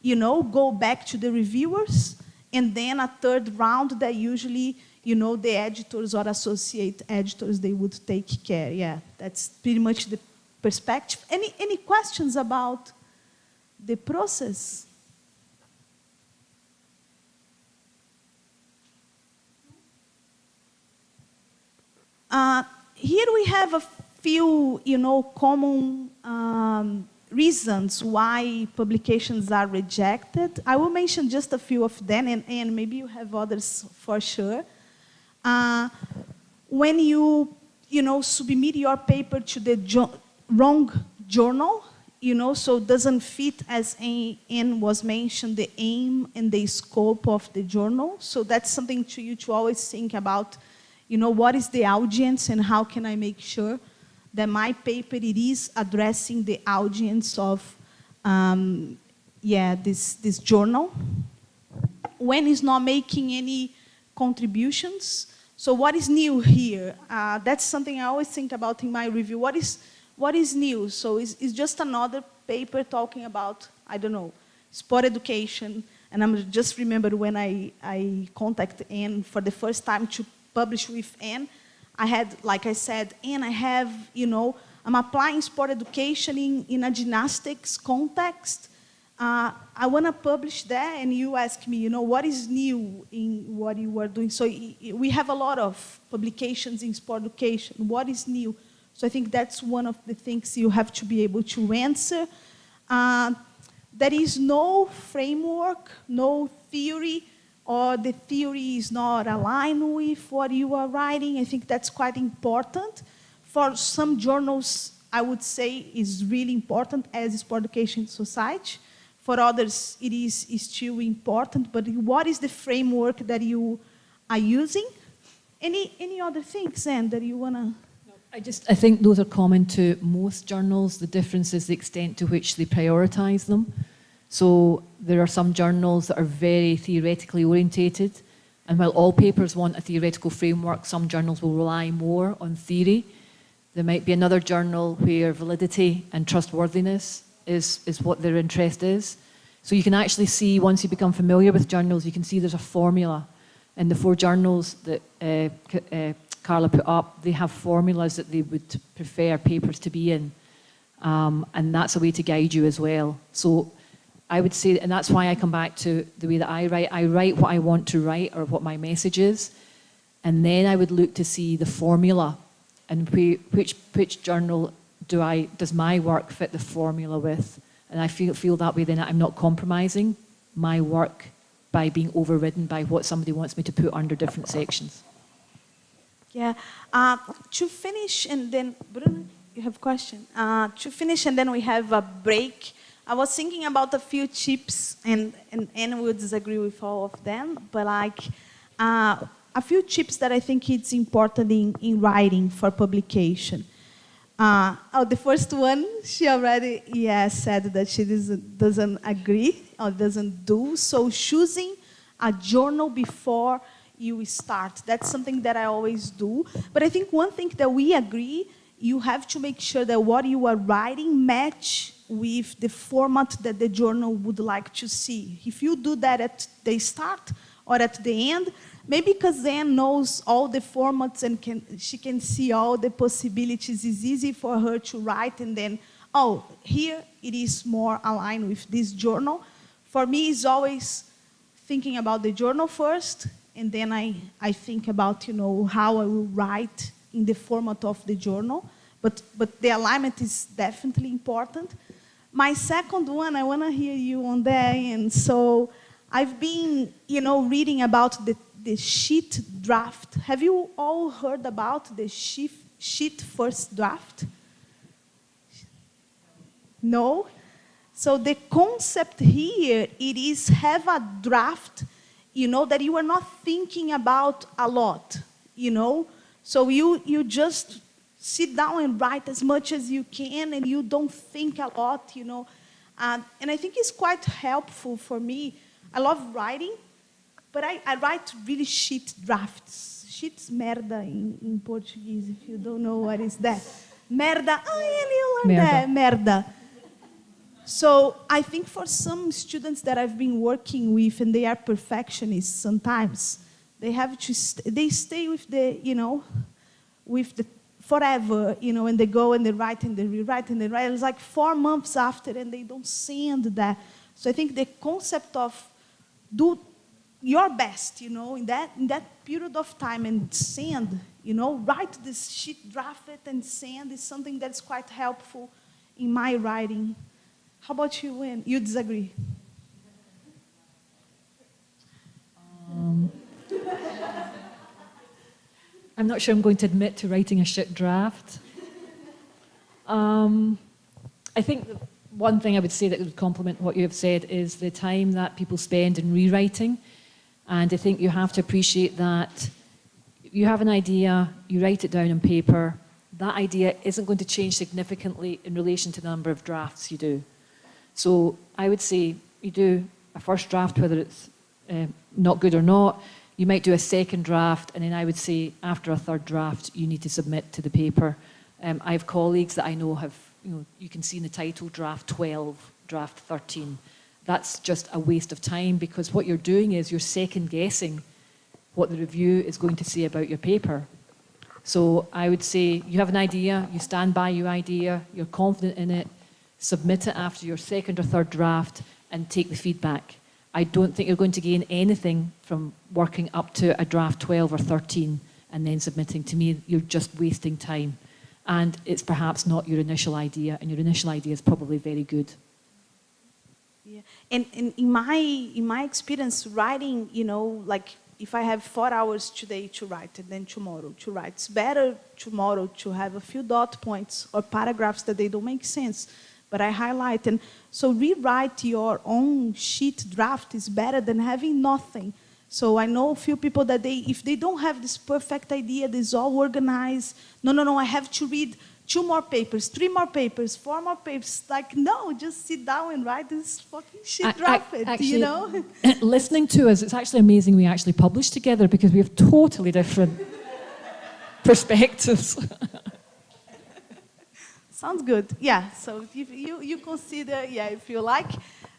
you know, go back to the reviewers. And then a 3rd round that usually, you know, the editors or associate editors, they would take care. Yeah, that's pretty much the perspective. Any questions about the process? Here we have a few, you know, common reasons why publications are rejected. I will mention just a few of them, and maybe you have others for sure. When you know, submit your paper to the wrong journal, you know, so it doesn't fit, as Anne was mentioned, the aim and the scope of the journal. So that's something to you to always think about, you know, what is the audience and how can I make sure that my paper, it is addressing the audience of, this journal. When it's not making any contributions. So what is new here? That's something I always think about in my review. What is new? So it's just another paper talking about, I don't know, sport education. And I'm just remembered when I contacted Anne for the first time to publish with Anne. I had, like I said, Anne, I have, you know, I'm applying sport education in a gymnastics context. I want to publish that, and you ask me, you know, what is new in what you are doing? So we have a lot of publications in sport education. What is new? So I think that's one of the things you have to be able to answer. There is no framework, no theory, or the theory is not aligned with what you are writing. I think that's quite important. For some journals, I would say is really important, as Sport Education Society. For others, it is still important, but what is the framework that you are using? Any other things, Anne, that you want to? I think those are common to most journals. The difference is the extent to which they prioritise them. So there are some journals that are very theoretically orientated, and while all papers want a theoretical framework, some journals will rely more on theory. There might be another journal where validity and trustworthiness is what their interest is. So you can actually see, once you become familiar with journals, you can see there's a formula. And the 4 journals that Carla put up, they have formulas that they would prefer papers to be in. And that's a way to guide you as well. So I would say, and that's why I come back to the way that I write. I write what I want to write or what my message is, and then I would look to see the formula and which journal does my work fit the formula with. And I feel that way, then I'm not compromising my work by being overridden by what somebody wants me to put under different sections. Yeah. To finish, and then, Bruno, you have a question? To finish, and then we have a break. I was thinking about a few tips, and Anne will disagree with all of them, but like a few tips that I think it's important in writing for publication. The first one, she already said that she doesn't agree or doesn't do. So choosing a journal before you start, that's something that I always do. But I think one thing that we agree, you have to make sure that what you are writing match with the format that the journal would like to see. If you do that at the start or at the end, maybe because Anne knows all the formats and she can see all the possibilities, it's easy for her to write and then, oh, here it is more aligned with this journal. For me, it's always thinking about the journal first, and then I think about, how I will write in the format of the journal. But the alignment is definitely important. My second one, I want to hear you on that. And so I've been, reading about the sheet draft. Have you all heard about the sheet first draft? No? So the concept here, it is have a draft, that you are not thinking about a lot, So you just sit down and write as much as you can, and you don't think a lot, And I think it's quite helpful for me. I love writing, but I write really sheet drafts. Sheet's merda in Portuguese, if you don't know what is that. Merda, you learned that, merda. So I think for some students that I've been working with, and they are perfectionists sometimes, they have to, they stay with the, forever, and they go and they write and they rewrite and they write. It's like 4 months after, and they don't send that. So I think the concept of do your best, in that period of time and send, write this sheet, draft it and send is something that's quite helpful in my writing. How about you, Wynn? You disagree? I'm not sure I'm going to admit to writing a shit draft. I think one thing I would say that would complement what you have said is the time that people spend in rewriting. And I think you have to appreciate that you have an idea, you write it down on paper, that idea isn't going to change significantly in relation to the number of drafts you do. So I would say you do a first draft, whether it's not good or not, you might do a second draft, and then I would say after a third draft, you need to submit to the paper. I have colleagues that I know have, you can see in the title, draft 12, draft 13. That's just a waste of time, because what you're doing is you're second guessing what the review is going to say about your paper. So I would say you have an idea, you stand by your idea, you're confident in it, submit it after your second or third draft and take the feedback. I don't think you're going to gain anything from working up to a draft 12 or 13 and then submitting. To me, you're just wasting time. And it's perhaps not your initial idea, and your initial idea is probably very good. Yeah. And in my experience, writing, like if I have 4 hours today to write and then tomorrow to write, it's better tomorrow to have a few dot points or paragraphs that they don't make sense, but I highlight. And so rewrite your own sheet draft is better than having nothing. So I know a few people that if they don't have this perfect idea, this all organized, no, I have to read 2 more papers, 3 more papers, 4 more papers. Like, no, just sit down and write this fucking shit draft, actually, listening to us, it's actually amazing we actually publish together, because we have totally different perspectives. Sounds good. Yeah, so if you consider, if you like.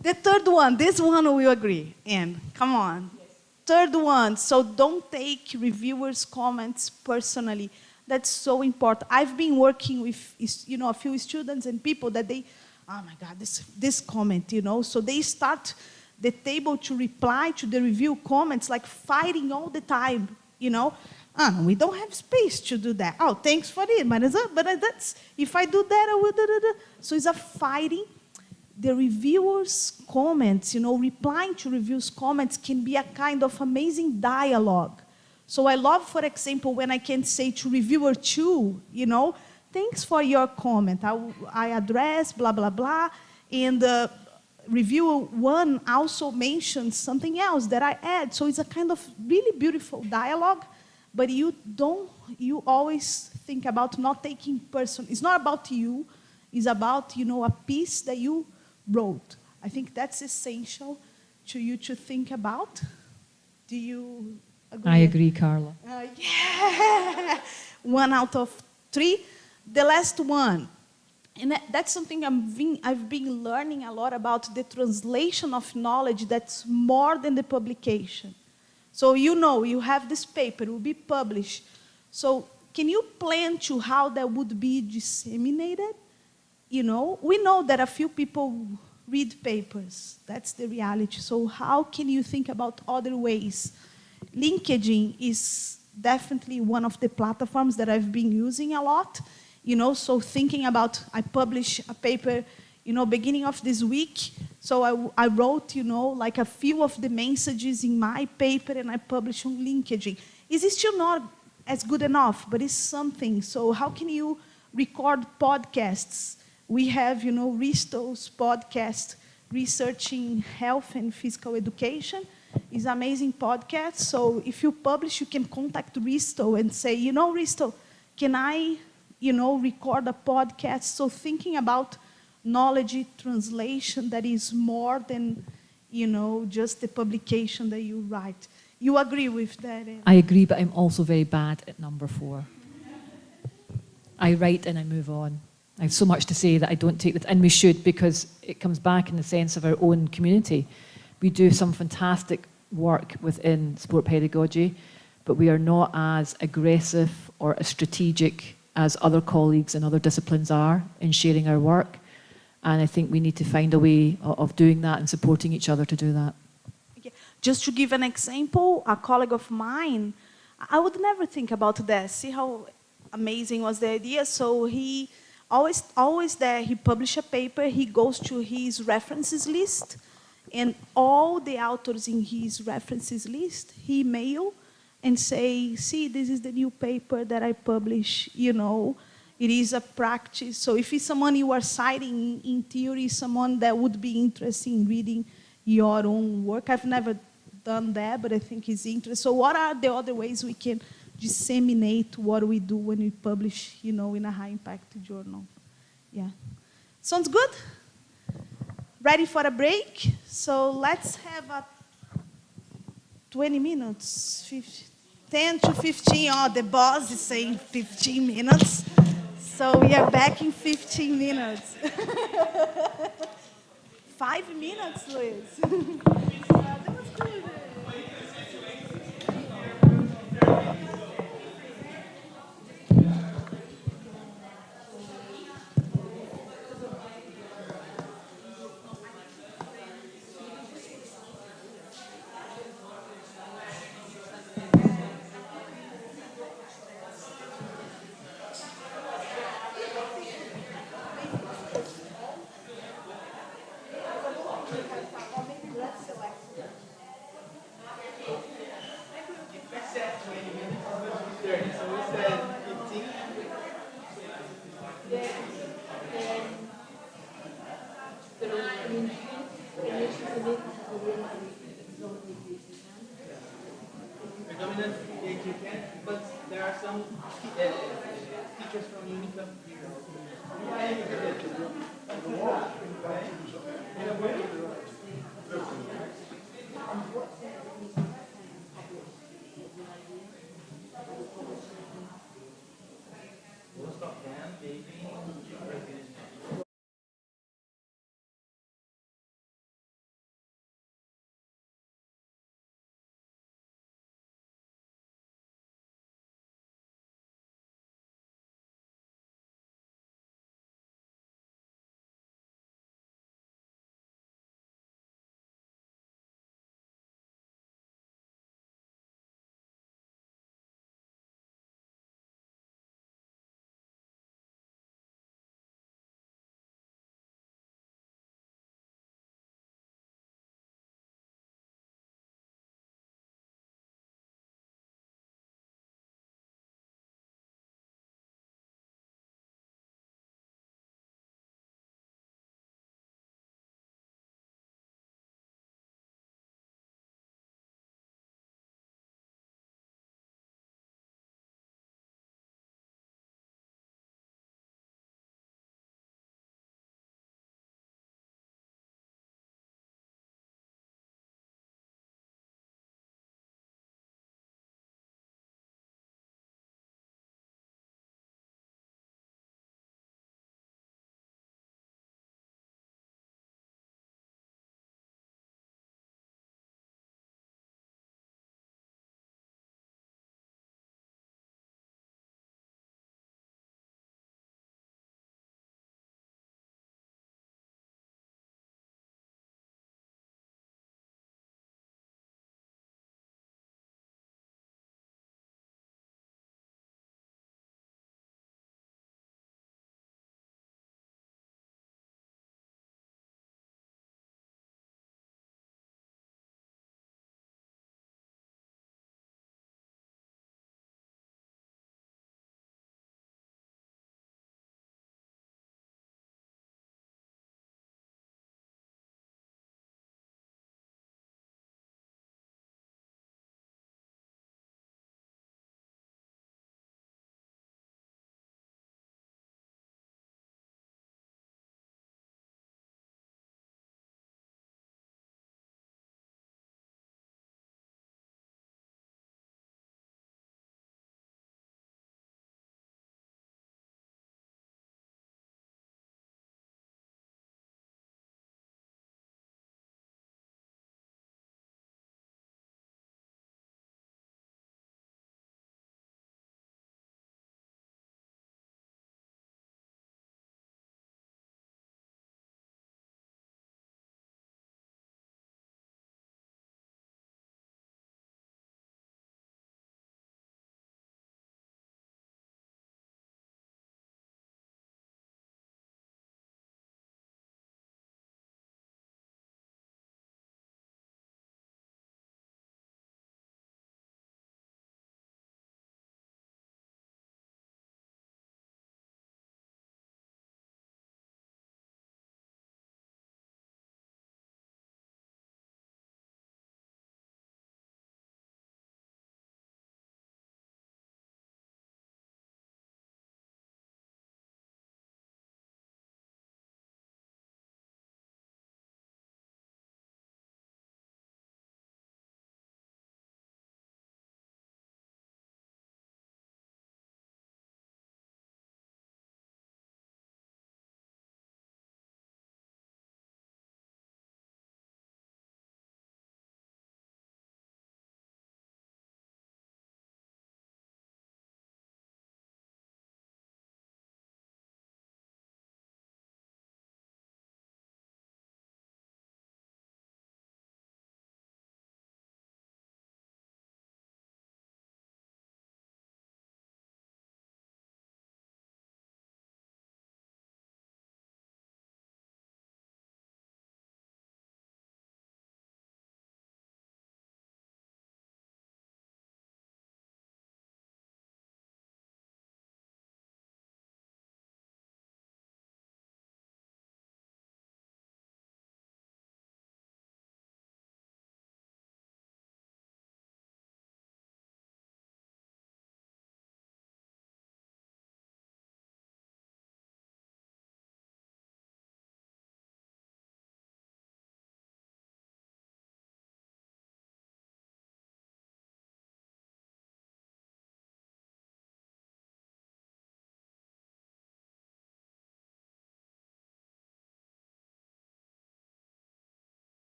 The third one, this one we agree. And come on. Yes. Third one, so don't take reviewers' comments personally. That's so important. I've been working with, a few students and people that they oh my God, this comment, you know. So they start the table to reply to the review comments, like fighting all the time, you know. Oh, we don't have space to do that. Oh, thanks for it, but that's, if I do that, I will da, da, da. So it's a fighting. The reviewers' comments, you know, replying to reviewers' comments can be a kind of amazing dialogue. So I love, for example, when I can say to reviewer 2, you know, thanks for your comment. I address blah, blah, blah. And reviewer 1 also mentions something else that I add. So it's a kind of really beautiful dialogue, but you always think about not taking personal. It's not about you. It's about, you know, a piece that you wrote. I think that's essential to you to think about. Do you agree? I agree, Carla. Yeah. 1 out of 3. The last one, and that's something I've been learning a lot about, the translation of knowledge that's more than the publication. So you know, you have this paper, it will be published. So can you plan to how that would be disseminated? You know, we know that a few people read papers. That's the reality. So how can you think about other ways? LinkedIn is definitely one of the platforms that I've been using a lot. You know, so thinking about, I published a paper, you know, beginning of this week. So I wrote, you know, like a few of the messages in my paper and I published on LinkedIn. It's still not as good enough, but it's something. So how can you record podcasts? We have, you know, Risto's podcast, Researching Health and Physical Education. It's an amazing podcast. So if you publish, you can contact Risto and say, you know, Risto, can I, you know, record a podcast? So thinking about knowledge translation that is more than, you know, just the publication that you write. You agree with that? I agree, but I'm also very bad at number 4. I write and I move on. I have so much to say that I don't take it, and we should, because it comes back in the sense of our own community. We do some fantastic work within sport pedagogy, but we are not as aggressive or as strategic as other colleagues in other disciplines are in sharing our work. And I think we need to find a way of doing that and supporting each other to do that. Okay. Just to give an example, a colleague of mine, I would never think about that. See how amazing was the idea? So he always there, he published a paper, he goes to his references list, and all the authors in his references list, he email and say, see, this is the new paper that I publish, you know, it is a practice. So if it's someone you are citing in theory, someone that would be interested in reading your own work. I've never done that, but I think it's interesting. So what are the other ways we can disseminate what we do when we publish, you know, in a high impact journal? Yeah. Sounds good? Ready for a break? So let's have a 20 minutes, 10 to 15. Oh, the boss is saying 15 minutes. So we are back in 15 minutes. 5 minutes, Luiz.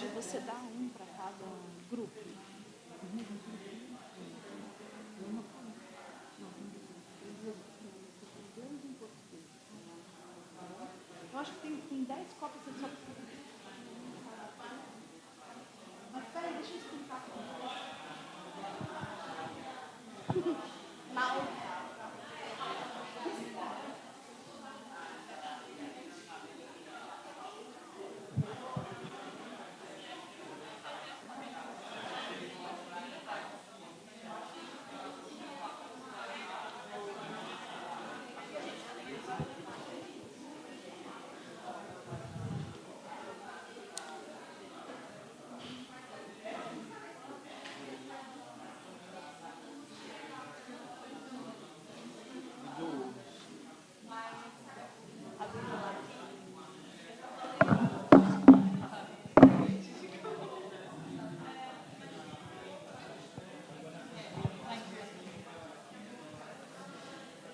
Ed, você dá um para cada grupo. Eu acho que tem 10 cópias, você só precisa... Mas peraí, deixa eu explicar. Now,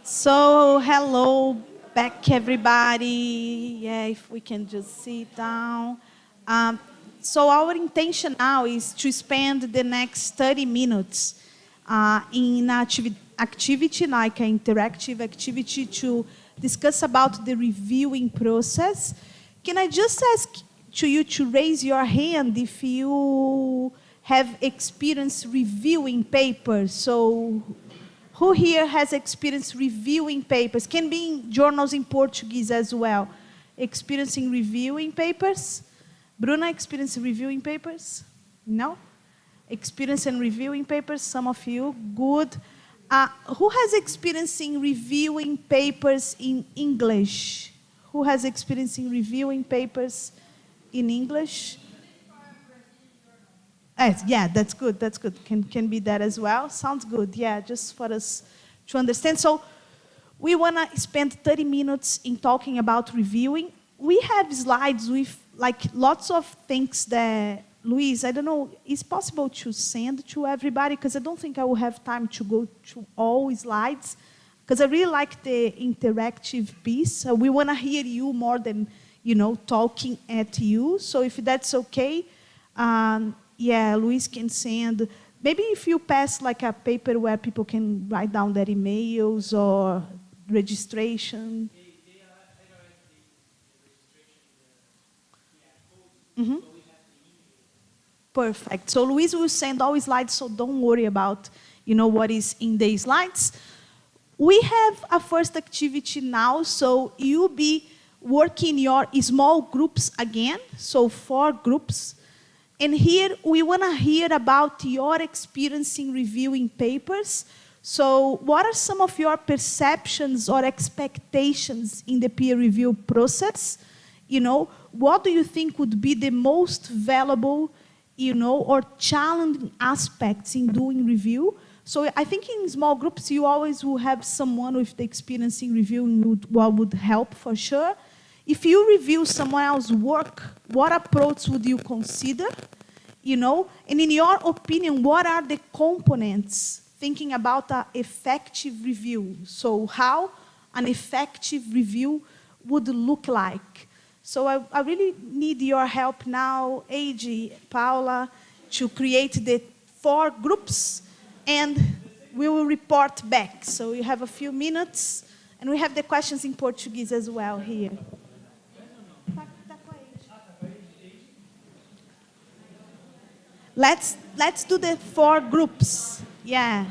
so, hello back, everybody. Yeah, if we can just sit down. So our intention now is to spend the next 30 minutes in activity, like an interactive activity to discuss about the reviewing process. Can I just ask to you to raise your hand if you have experience reviewing papers? So who here has experience reviewing papers? Can be in journals in Portuguese as well. Experiencing reviewing papers? Bruna, experience reviewing papers? No? Experience in reviewing papers, some of you, good. Who has experience in reviewing papers in English? Who has experience in reviewing papers in English? Yeah, that's good, that's good. Can be that as well. Sounds good, yeah, just for us to understand. So we want to spend 30 minutes in talking about reviewing. We have slides with like lots of things that, Luis, I don't know, is possible to send to everybody? Because I don't think I will have time to go to all slides. Because I really like the interactive piece. We want to hear you more than, talking at you. So if that's okay, yeah, Luis can send. Maybe if you pass like a paper where people can write down their emails or registration. Mm-hmm. Perfect. So Luis will send all slides, so don't worry about, what is in the slides. We have a first activity now, so you'll be working your small groups again, so 4 groups. And here we want to hear about your experience in reviewing papers. So what are some of your perceptions or expectations in the peer review process? What do you think would be the most valuable, or challenging aspects in doing review? So I think in small groups, you always will have someone with the experience in reviewing what would help for sure. If you review someone else's work, what approach would you consider? And in your opinion, what are the components thinking about an effective review? So how an effective review would look like? So I really need your help now, AG, Paula, to create the 4 groups, and we will report back. So you have a few minutes, and we have the questions in Portuguese as well here. Let's do the 4 groups. Yeah.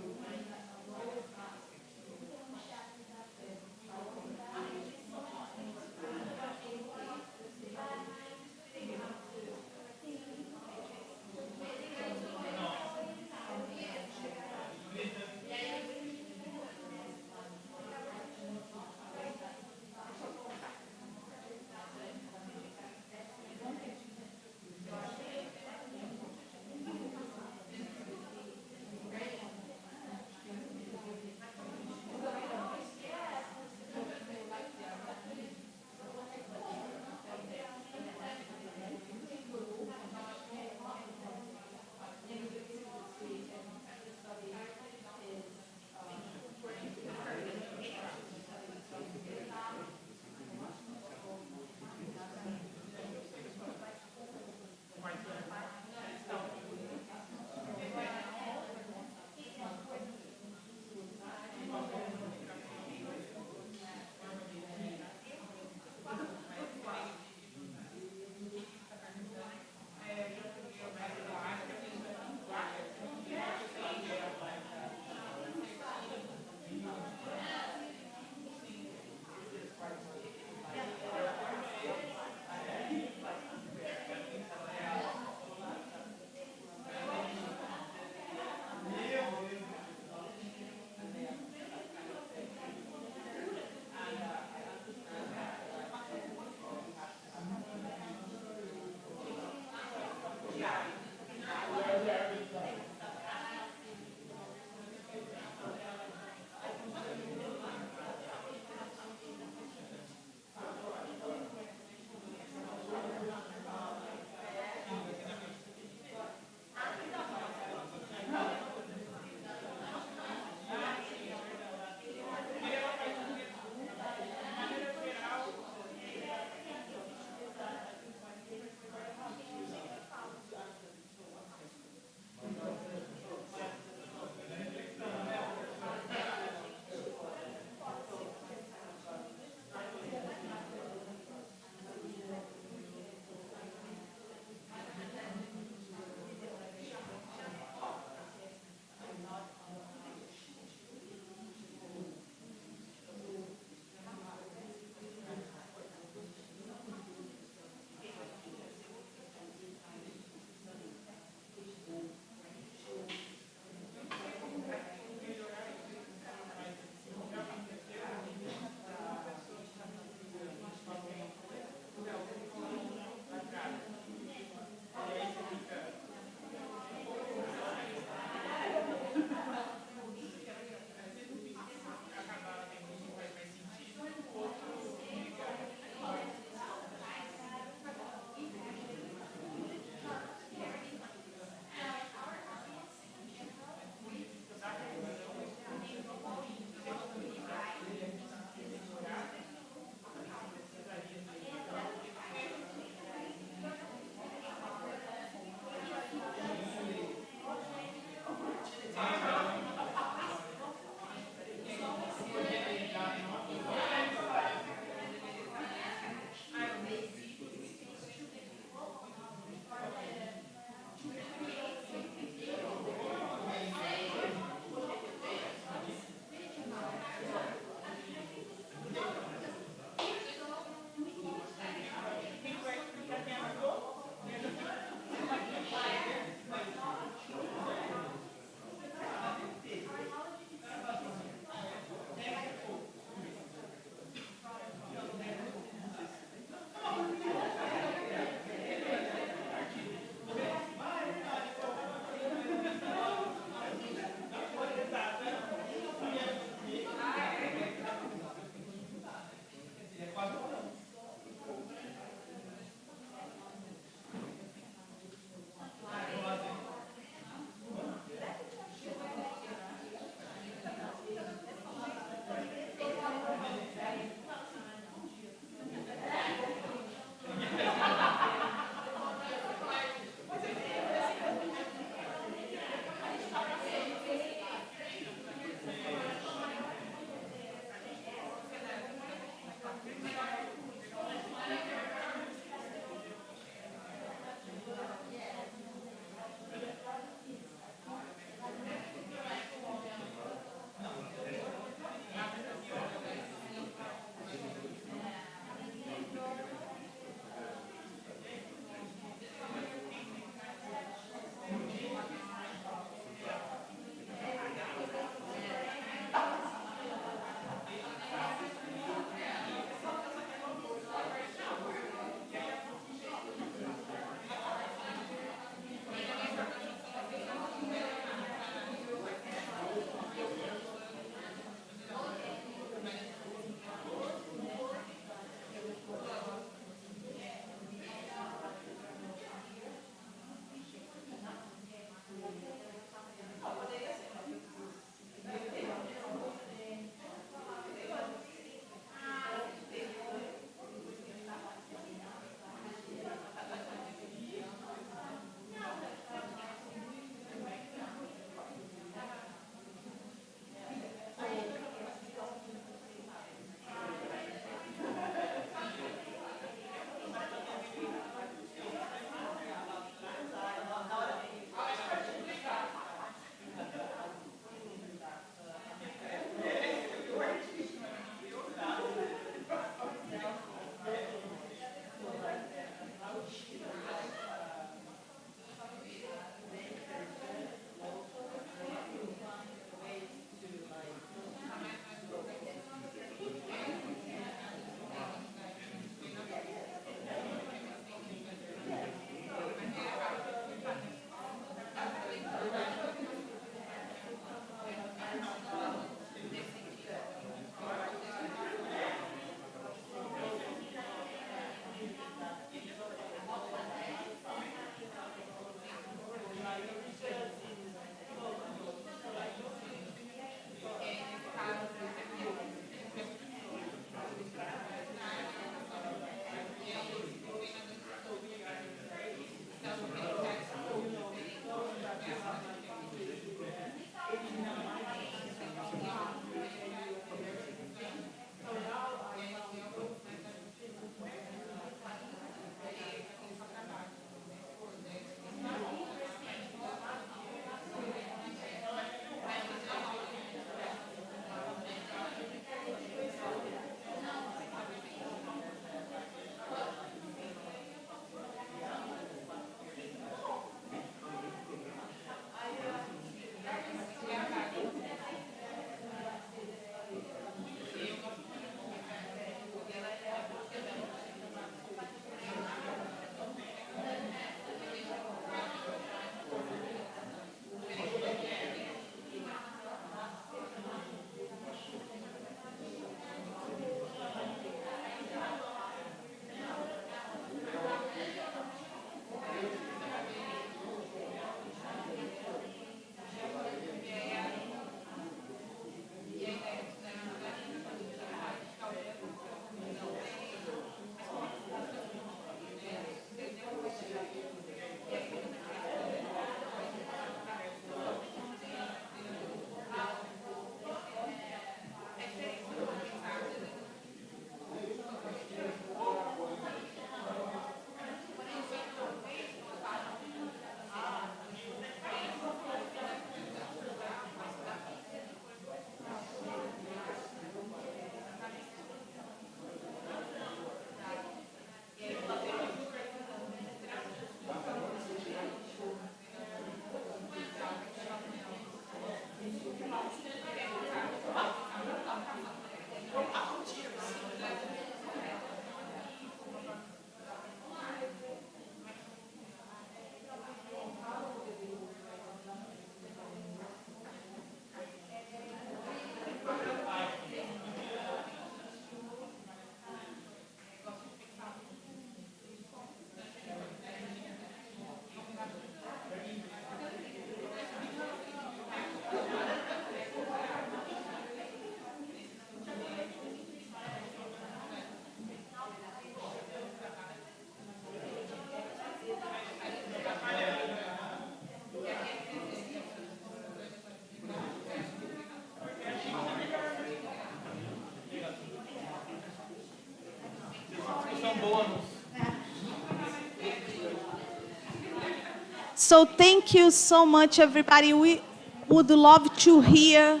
So thank you so much, everybody. We would love to hear,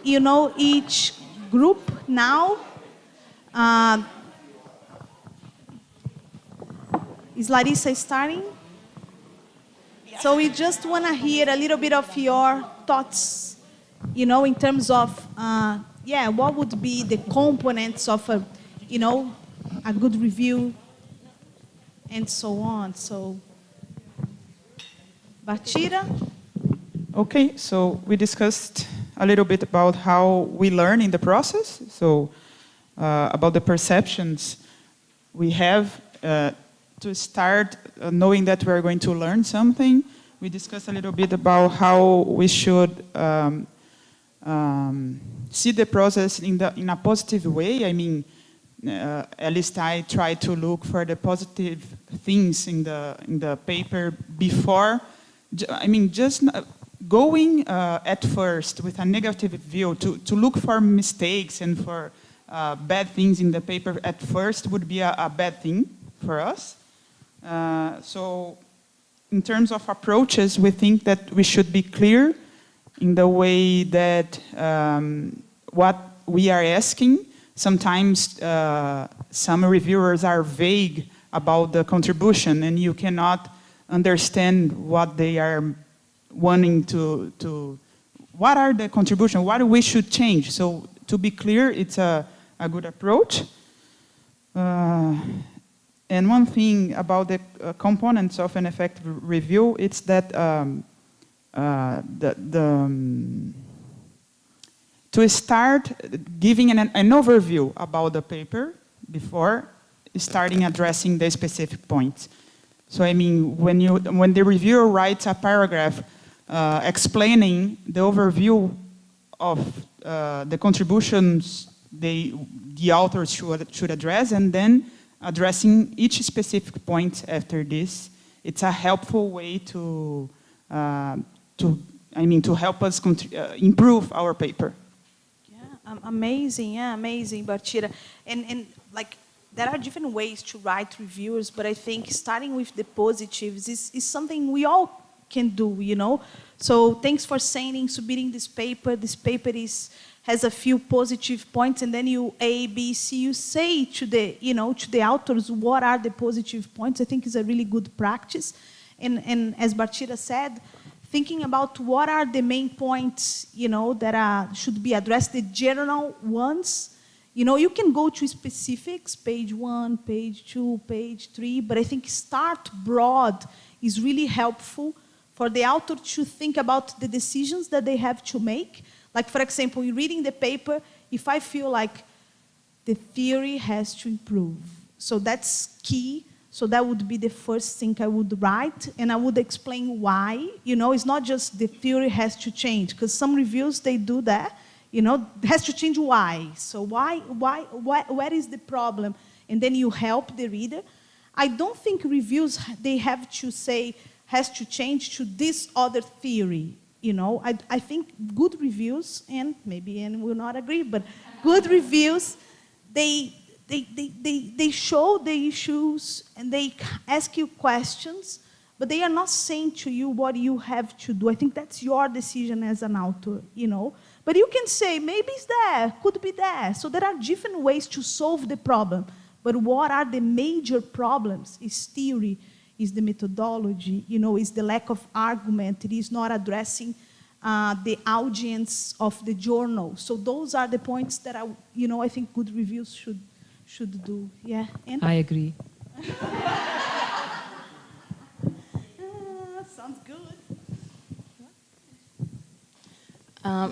you know, each group now. Is Larissa starting? So we just want to hear a little bit of your thoughts, you know, in terms of, yeah, what would be the components of a, you know, a good review and so on. So, Batira? Okay, so we discussed a little bit about how we learn in the process. So about the perceptions we have to start knowing that we're going to learn something. We discussed a little bit about how we should see the process in a positive way. I mean, at least I try to look for the positive things in the paper before. I mean, just going at first with a negative view to look for mistakes and for bad things in the paper at first would be a bad thing for us. So in terms of approaches, we think that we should be clear in the way that what we are asking. Sometimes some reviewers are vague about the contribution and you cannot understand what they are wanting to what are the contributions, what we should change. So to be clear, it's a good approach. And one thing about the components of an effective review, it's that to start giving an overview about the paper before starting addressing the specific points. So I mean, when the reviewer writes a paragraph explaining the overview of the contributions the authors should address, and then addressing each specific point after this, it's a helpful way to help us improve our paper. Yeah, amazing. Yeah, amazing, Bartira. And like, there are different ways to write reviews, but I think starting with the positives is something we all can do, you know. So thanks for submitting this paper. This paper has a few positive points, and then you A, B, C, you say to the authors what are the positive points. I think is a really good practice. And as Bartira said, thinking about what are the main points, you know, that should be addressed, the general ones. You know, you can go to specifics, page 1, page 2, page 3, but I think start broad is really helpful for the author to think about the decisions that they have to make. Like, for example, in reading the paper, if I feel like the theory has to improve, so that's key. So that would be the first thing I would write, and I would explain why. You know, it's not just the theory has to change, because some reviews, they do that. You know, it has to change why. So why, where is the problem? And then you help the reader. I don't think reviews, they have to say, has to change to this other theory. You know, I think good reviews, and maybe Anne will not agree, but good reviews, they show the issues and they ask you questions, but they are not saying to you what you have to do. I think that's your decision as an author, you know. But you can say, maybe it's there, could be there. So there are different ways to solve the problem. But what are the major problems? Is theory, is the methodology, you know, is the lack of argument. It is not addressing the audience of the journal. So those are the points that I think good reviews should do. Yeah, Anne? I agree. Sounds good.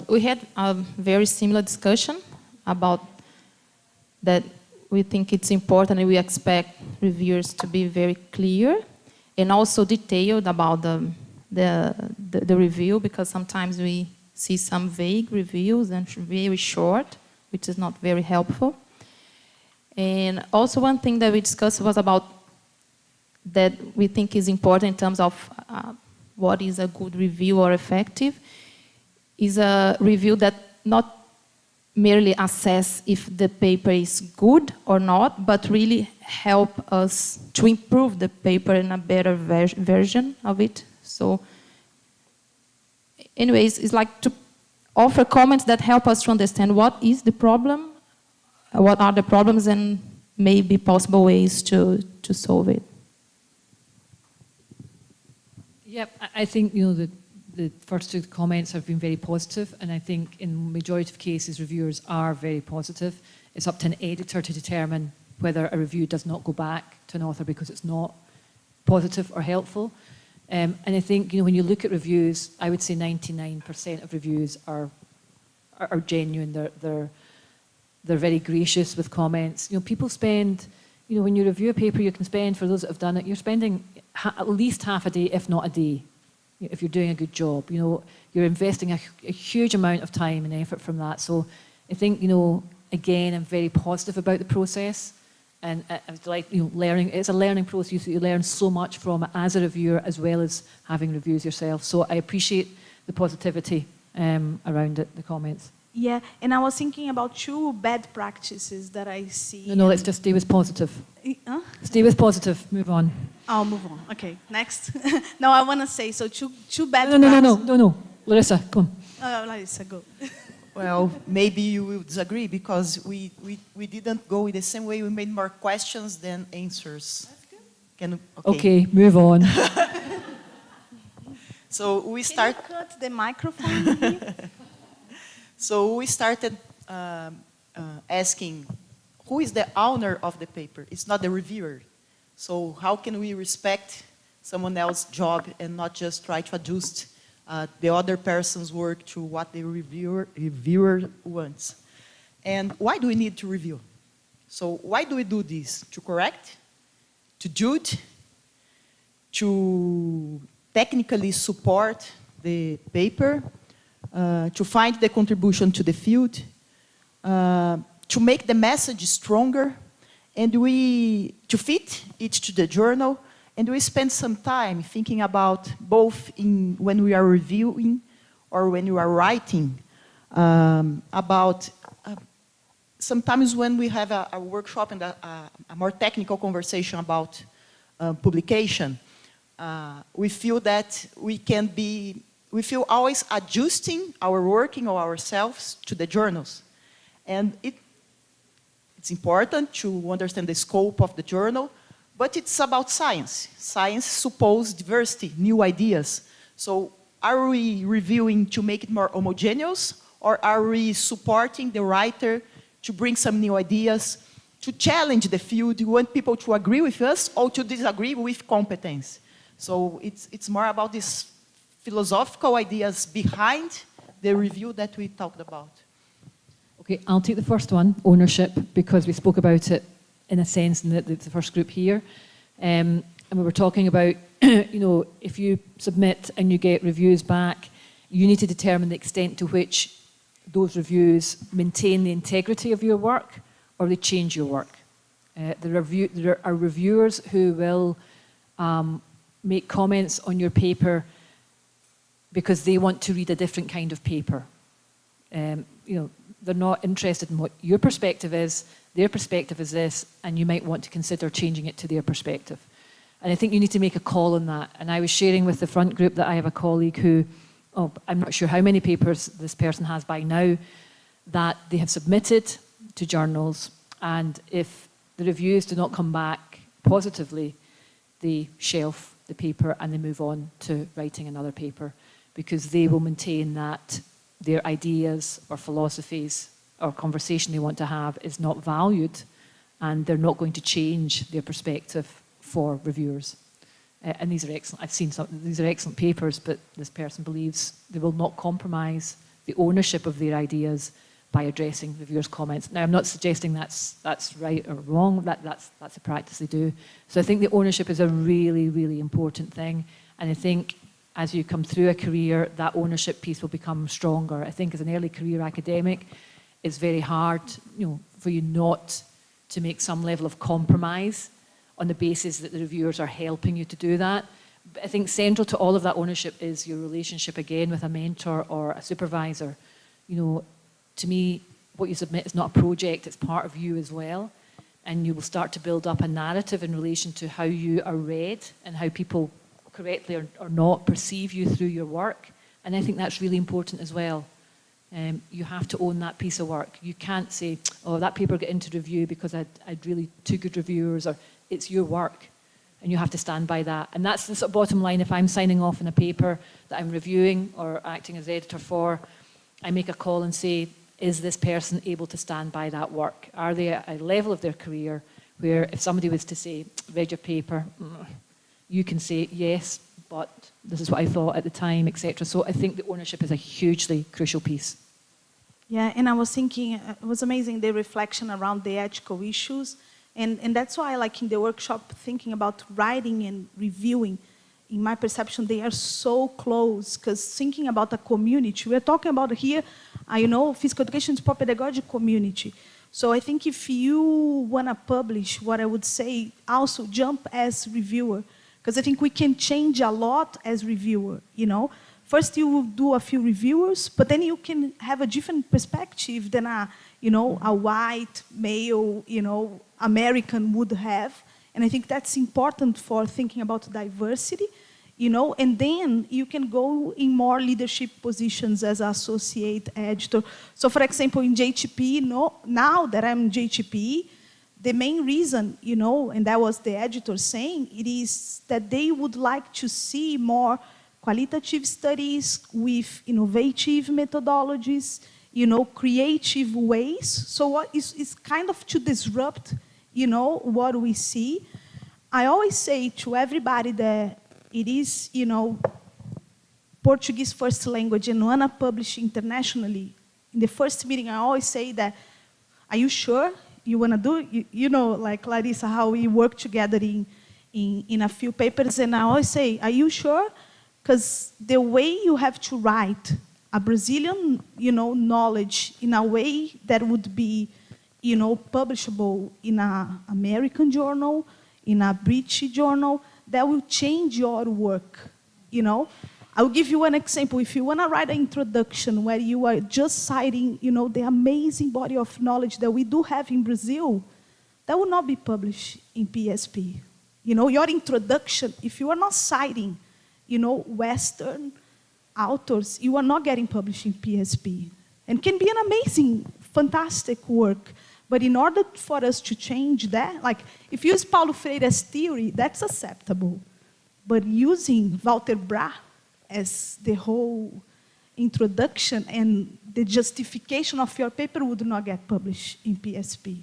We had a very similar discussion about that. We think it's important and we expect reviewers to be very clear and also detailed about the review, because sometimes we see some vague reviews and very short, which is not very helpful. And also one thing that we discussed was about that we think is important in terms of what is a good review or effective, is a review that not merely assess if the paper is good or not, but really help us to improve the paper in a better version of it. So anyways, it's like to offer comments that help us to understand what is the problem, what are the problems, and maybe possible ways to solve it. Yep, I think the first two comments have been very positive, and I think in majority of cases reviewers are very positive. It's up to an editor to determine whether a review does not go back to an author because it's not positive or helpful. And I think when you look at reviews, I would say 99% of reviews are genuine. They're very gracious with comments. People spend, when you review a paper, you can spend, for those that have done it, you're spending at least half a day, if not a day, if you're doing a good job. You're investing a huge amount of time and effort from that. So I think, again, I'm very positive about the process. And I was like, learning, it's a learning process. You learn so much from it as a reviewer, as well as having reviews yourself. So I appreciate the positivity around it, the comments. Yeah, and I was thinking about two bad practices that I see. No, let's just stay with positive. Huh? Stay with positive, move on. I'll move on. Okay, next. No, I want to say, so two bad No. Larissa, come on. Larissa, go. Well, maybe you will disagree because we didn't go in the same way. We made more questions than answers. That's good. Okay, move on. So we start. Can you cut the microphone here? So we started asking, who is the owner of the paper? It's not the reviewer. So how can we respect someone else's job and not just try to adjust the other person's work to what the reviewer wants? And why do we need to review? So why do we do this? To correct, to judge, to technically support the paper, to find the contribution to the field, to make the message stronger, and to fit it to the journal. And we spend some time thinking about both when we are reviewing or when you are writing, about sometimes when we have a workshop and a more technical conversation about publication, we feel that we feel always adjusting our working or ourselves to the journals. And it's important to understand the scope of the journal, but it's about science. Science supposes diversity, new ideas. So are we reviewing to make it more homogeneous, or are we supporting the writer to bring some new ideas, to challenge the field? We want people to agree with us or to disagree with competence. So it's more about these philosophical ideas behind the review that we talked about. Okay, I'll take the first one, ownership, because we spoke about it in a sense in the first group here. And we were talking about, if you submit and you get reviews back, you need to determine the extent to which those reviews maintain the integrity of your work or they change your work. There are reviewers who will make comments on your paper because they want to read a different kind of paper. They're not interested in what your perspective is, their perspective is this, and you might want to consider changing it to their perspective. And I think you need to make a call on that. And I was sharing with the front group that I have a colleague who, I'm not sure how many papers this person has by now, that they have submitted to journals, and if the reviews do not come back positively, they shelf the paper and they move on to writing another paper, because they will maintain that their ideas or philosophies or conversation they want to have is not valued, and they're not going to change their perspective for reviewers. And these are excellent. I've seen some. These are excellent papers, but this person believes they will not compromise the ownership of their ideas by addressing reviewers' comments. Now, I'm not suggesting that's right or wrong. That's a practice they do. So I think the ownership is a really, really important thing. And I think as you come through a career, that ownership piece will become stronger. I think as an early career academic, it's very hard, for you not to make some level of compromise on the basis that the reviewers are helping you to do that. But I think central to all of that ownership is your relationship, again, with a mentor or a supervisor. To me, what you submit is not a project, it's part of you as well. And you will start to build up a narrative in relation to how you are read and how people correctly or not perceive you through your work. And I think that's really important as well. You have to own that piece of work. You can't say, oh, that paper got into review because I'd really two good reviewers, or it's your work. And you have to stand by that. And that's the sort of bottom line. If I'm signing off on a paper that I'm reviewing or acting as editor for, I make a call and say, is this person able to stand by that work? Are they at a level of their career where if somebody was to say, read your paper, you can say, yes, but this is what I thought at the time, etc. So I think the ownership is a hugely crucial piece. Yeah, and I was thinking, it was amazing, the reflection around the ethical issues. And that's why, like in the workshop, thinking about writing and reviewing, in my perception, they are so close, because thinking about a community, we're talking about here, you know, physical education is a pedagogic community. So I think if you want to publish, what I would say, also jump as reviewer, because I think we can change a lot as reviewer, you know. First you will do a few reviewers, but then you can have a different perspective than a, you know, a white male, you know, American would have. And I think that's important for thinking about diversity, you know, and then you can go in more leadership positions as an associate editor. So for example, in JTP, now that I'm in JTP, the main reason, you know, and that was the editor saying, it is that they would like to see more qualitative studies with innovative methodologies, you know, creative ways. So what is kind of to disrupt, you know, what we see. I always say to everybody that it is, you know, Portuguese first language and wanna publish internationally. In the first meeting, I always say that, are you sure you wanna do it? You know, like Larissa, how we work together in a few papers, and I always say, are you sure? Because the way you have to write a Brazilian, you know, knowledge in a way that would be, you know, publishable in an American journal, in a British journal, that will change your work, you know. I'll give you an example. If you want to write an introduction where you are just citing, you know, the amazing body of knowledge that we do have in Brazil, that will not be published in PSP. You know, your introduction, if you are not citing, you know, Western authors, you are not getting published in PSP. And can be an amazing, fantastic work. But in order for us to change that, like, if you use Paulo Freire's theory, that's acceptable. But using Walter Bracht as the whole introduction and the justification of your paper would not get published in PSP.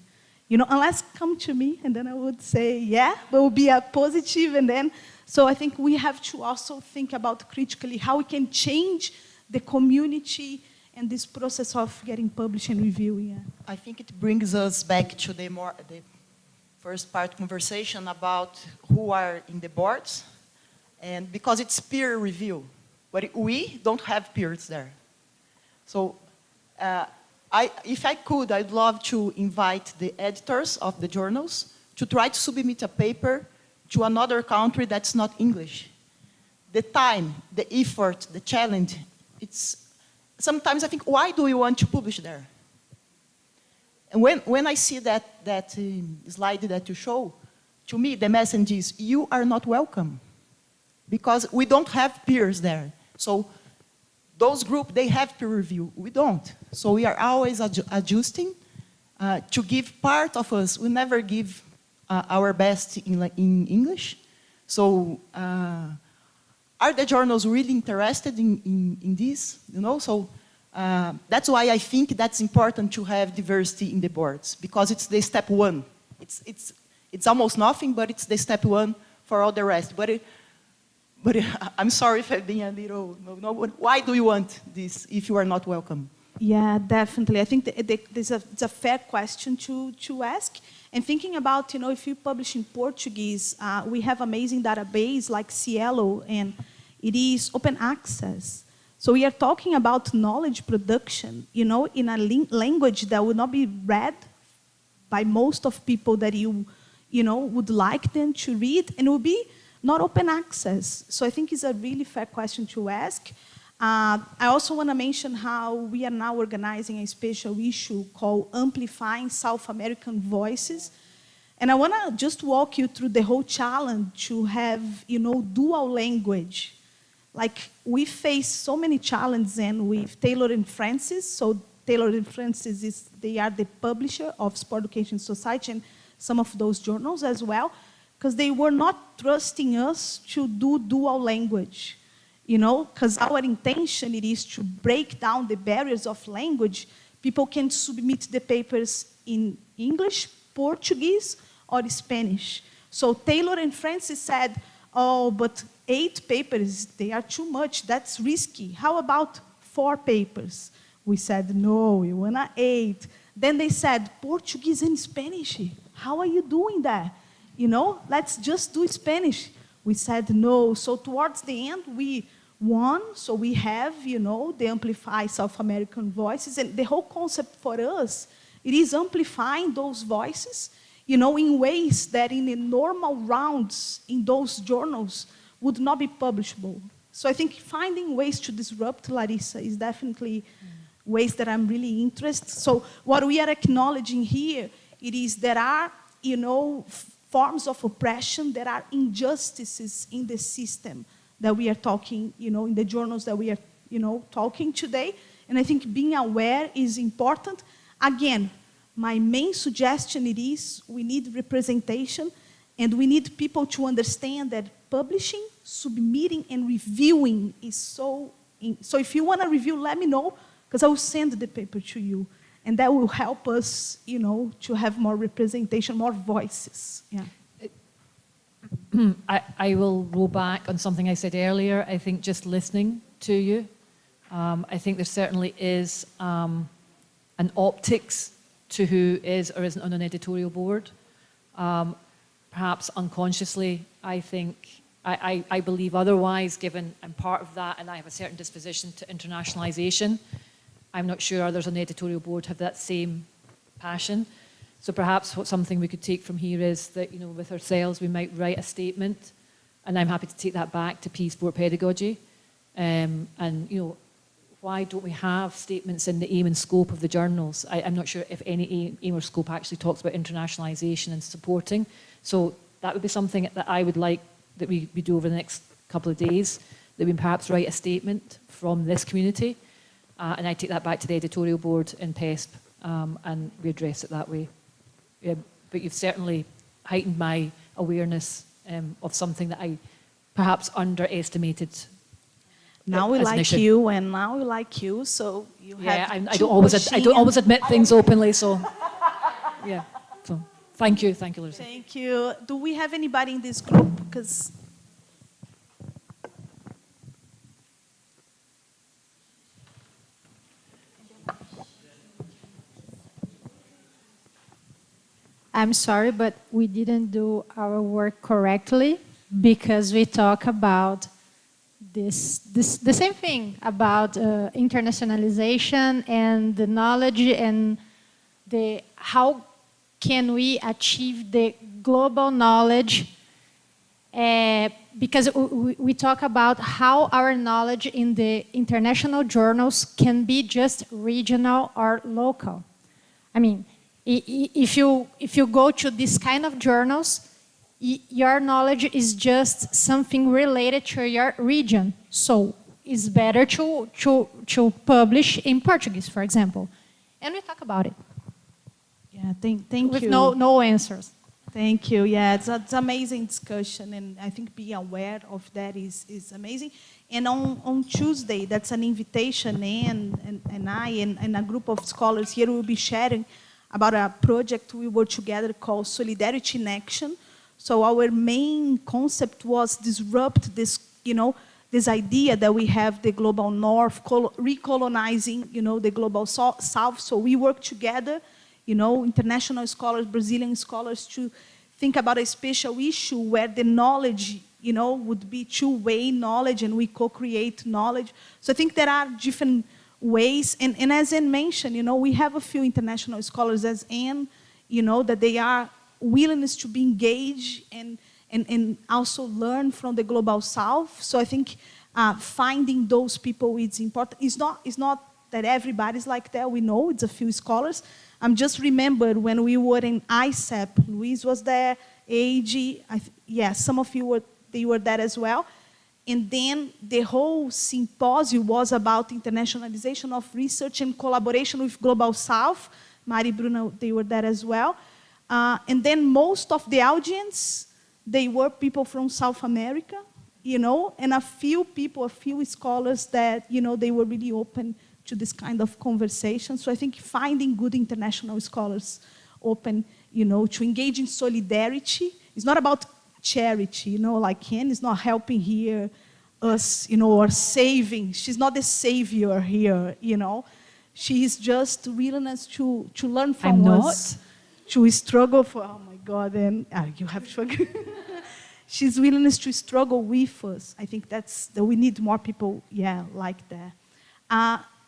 You know, unless come to me, and then I would say, yeah, but it will be a positive, and then, so I think we have to also think about critically how we can change the community and this process of getting published and reviewing. Yeah. I think it brings us back to the first part conversation about who are in the boards, and because it's peer review, but we don't have peers there. So if I could, I'd love to invite the editors of the journals to try to submit a paper to another country that's not English. The time, the effort, the challenge, it's sometimes I think, why do we want to publish there? And when I see that slide that you show, to me the message is, you are not welcome. Because we don't have peers there. So those groups, they have peer review. We don't. So we are always adjusting to give part of us. We never give our best in English. So are the journals really interested in this? You know, so that's why I think that's important to have diversity in the boards, because it's the step one. It's almost nothing, but it's the step one for all the rest. But I'm sorry if I'm being a little, why do you want this if you are not welcome? Yeah, definitely. I think it's a fair question to ask. And thinking about, you know, if you publish in Portuguese, we have amazing database like Cielo, and it is open access. So we are talking about knowledge production, you know, in a language that would not be read by most of people that you know, would like them to read, and it will be not open access. So I think it's a really fair question to ask. I also want to mention how we are now organizing a special issue called Amplifying South American Voices. And I want to just walk you through the whole challenge to have, dual language. Like, we face so many challenges, and with Taylor and Francis. So Taylor and Francis, they are the publisher of Sport Education Society and some of those journals as well, because they were not trusting us to do dual language. Because our intention it is to break down the barriers of language. People can submit the papers in English, Portuguese, or Spanish. So Taylor and Francis said, oh, but 8 papers, they are too much, that's risky. How about 4 papers? We said, no, we want 8. Then they said, Portuguese and Spanish, how are you doing that? Let's just do Spanish. We said no. So towards the end, we won. So we have, the Amplify South American Voices. And the whole concept for us, it is amplifying those voices, in ways that in the normal rounds in those journals would not be publishable. So I think finding ways to disrupt, Larissa, is definitely ways that I'm really interested. So what we are acknowledging here, it is there are, forms of oppression, there are injustices in the system that we are talking, in the journals that we are, talking today. And I think being aware is important. Again, my main suggestion it is we need representation, and we need people to understand that publishing, submitting, and reviewing is so... So if you want to review, let me know, because I will send the paper to you. And that will help us, to have more representation, more voices. Yeah. I will roll back on something I said earlier. I think just listening to you, I think there certainly is an optics to who is or isn't on an editorial board. Perhaps unconsciously, I think, I believe otherwise, given I'm part of that and I have a certain disposition to internationalization. I'm not sure others on the editorial board have that same passion. So perhaps something we could take from here is that, with ourselves, we might write a statement, and I'm happy to take that back to P-Sport Pedagogy. And, why don't we have statements in the aim and scope of the journals? I'm not sure if any aim or scope actually talks about internationalization and supporting. So that would be something that I would like that we do over the next couple of days, that we perhaps write a statement from this community. And I take that back to the editorial board in PESP, and we address it that way. But you've certainly heightened my awareness of something that I perhaps underestimated. Now we like you, and now we like you, so you have I don't always admit things openly, so yeah. So thank you, Larissa. Thank you. Do we have anybody in this group? Because I'm sorry, but we didn't do our work correctly, because we talk about the same thing about internationalization and the knowledge and how can we achieve the global knowledge, because we talk about how our knowledge in the international journals can be just regional or local. I mean, if you go to this kind of journals, your knowledge is just something related to your region. So it's better to publish in Portuguese, for example. And we talk about it. Yeah, thank you. With no answers. Thank you. Yeah, it's an amazing discussion, and I think being aware of that is amazing. And on Tuesday, that's an invitation, and I and a group of scholars here will be sharing about a project we were together called Solidarity in Action. So our main concept was disrupt this, this idea that we have the global north recolonizing, the global south. So we work together, international scholars, Brazilian scholars, to think about a special issue where the knowledge, would be two-way knowledge, and we co-create knowledge. So I think there are different ways, and as Anne mentioned, we have a few international scholars, as Anne, that they are willingness to be engaged and also learn from the global south. So I think finding those people is important. It's not that everybody's like that, we know, it's a few scholars. I'm just remembered when we were in ISEP, Luis was there, AG, some of you they were there as well. And then the whole symposium was about internationalization of research and collaboration with Global South. Mari, Bruno, they were there as well. And then most of the audience, they were people from South America, and a few people, a few scholars that, they were really open to this kind of conversation. So I think finding good international scholars open, to engage in solidarity. It's not about charity, like Ken is not helping here us, or saving. She's not the savior here, She is just willingness to learn from us. To struggle for, oh my God, and you have to She's willingness to struggle with us. I think that we need more people, like that.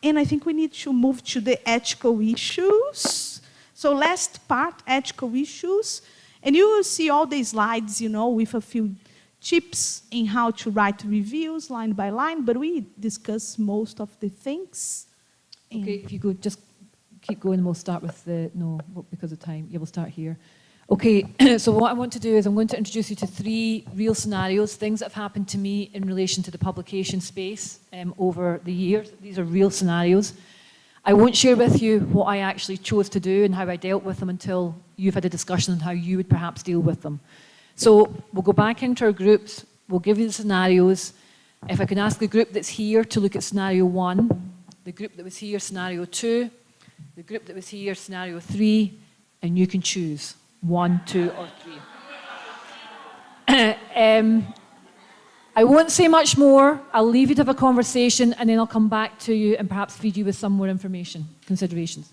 And I think we need to move to the ethical issues. So last part, ethical issues. And you will see all the slides, with a few tips in how to write reviews line by line, but we discuss most of the things. Okay, if you go, just keep going and we'll start with because of time. Yeah, we'll start here. Okay, so what I want to do is I'm going to introduce you to 3 real scenarios, things that have happened to me in relation to the publication space over the years. These are real scenarios. I won't share with you what I actually chose to do and how I dealt with them until you've had a discussion on how you would perhaps deal with them. So we'll go back into our groups, we'll give you the scenarios. If I can ask the group that's here to look at scenario 1, the group that was here, scenario 2, the group that was here, scenario 3, and you can choose 1, 2, or 3. I won't say much more. I'll leave you to have a conversation, and then I'll come back to you and perhaps feed you with some more information, considerations.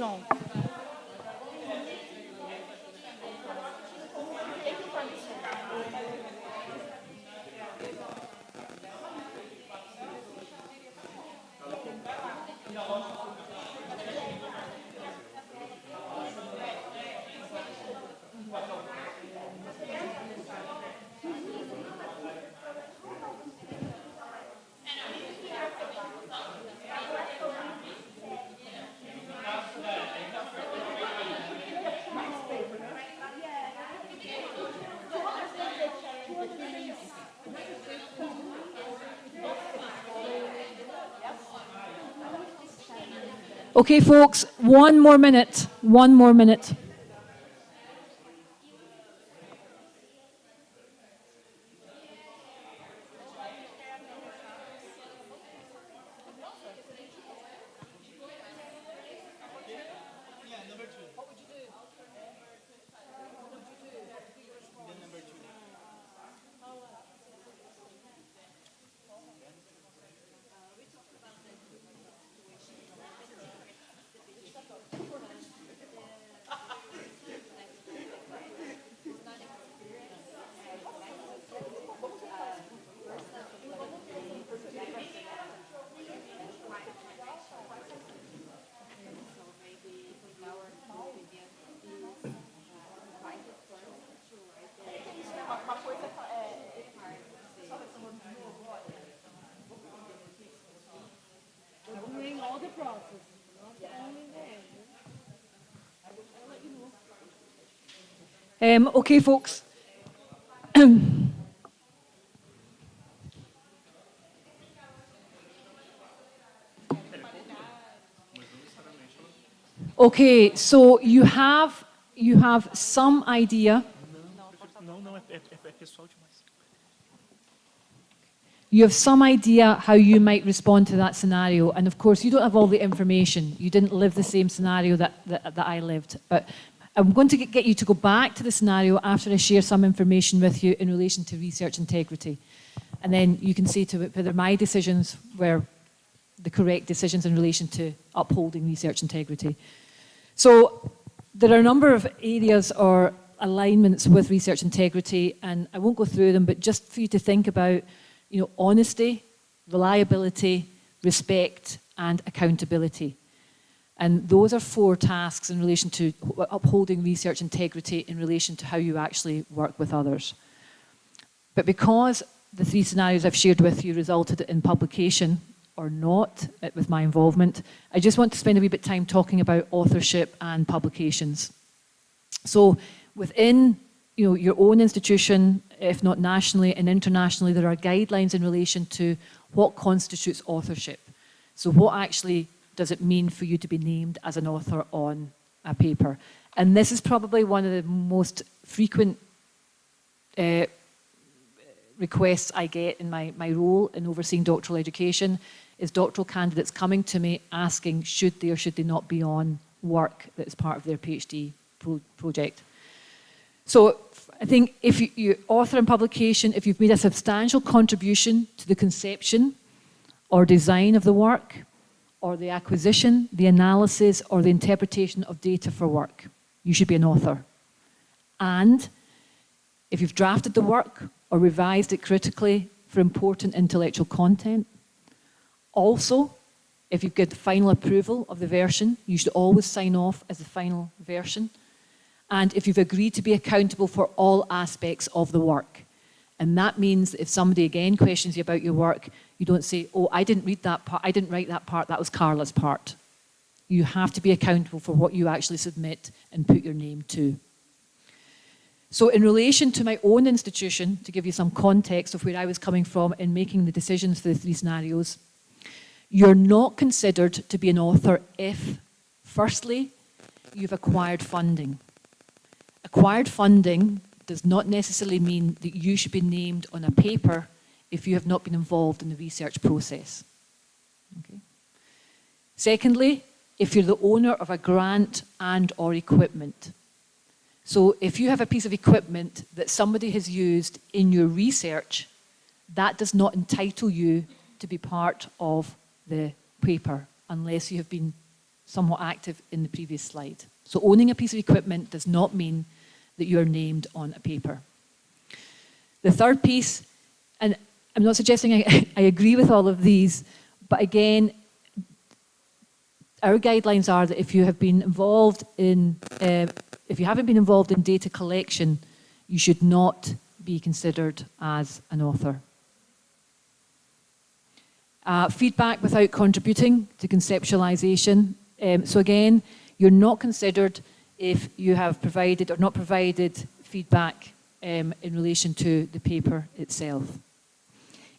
João. Okay, folks, one more minute. One more minute. Okay, folks. Okay, so you have some idea. You have some idea how you might respond to that scenario, and of course you don't have all the information. You didn't live the same scenario that I lived, but I'm going to get you to go back to the scenario after I share some information with you in relation to research integrity, and then you can say to it whether my decisions were the correct decisions in relation to upholding research integrity. So there are a number of areas or alignments with research integrity, and I won't go through them, but just for you to think about, you know, honesty, reliability, respect, and accountability. And those are 4 tasks in relation to upholding research integrity in relation to how you actually work with others. But because the 3 scenarios I've shared with you resulted in publication or not with my involvement, I just want to spend a wee bit of time talking about authorship and publications. So within, you know, your own institution, if not nationally and internationally, there are guidelines in relation to what constitutes authorship. So what actually does it mean for you to be named as an author on a paper? And this is probably one of the most frequent requests I get in my role in overseeing doctoral education, is doctoral candidates coming to me asking should they or should they not be on work that is part of their PhD project. So I think if you author and publication, if you've made a substantial contribution to the conception or design of the work, or the acquisition, the analysis, or the interpretation of data for work, you should be an author. And if you've drafted the work or revised it critically for important intellectual content, also, if you've got the final approval of the version, you should always sign off as the final version. And if you've agreed to be accountable for all aspects of the work. And that means if somebody again questions you about your work, you don't say, oh, I didn't read that part, I didn't write that part, that was Carla's part. You have to be accountable for what you actually submit and put your name to. So in relation to my own institution, to give you some context of where I was coming from in making the decisions for the 3 scenarios, you're not considered to be an author if, firstly, you've acquired funding. Acquired funding does not necessarily mean that you should be named on a paper if you have not been involved in the research process. Okay. Secondly, if you're the owner of a grant and or equipment. So if you have a piece of equipment that somebody has used in your research, that does not entitle you to be part of the paper unless you have been somewhat active in the previous slide. So owning a piece of equipment does not mean that you are named on a paper. The third piece, and I'm not suggesting I agree with all of these, but again, our guidelines are that if you have been involved in, if you haven't been involved in data collection, you should not be considered as an author. Feedback without contributing to conceptualization. So again, you're not considered if you have provided or not provided feedback in relation to the paper itself.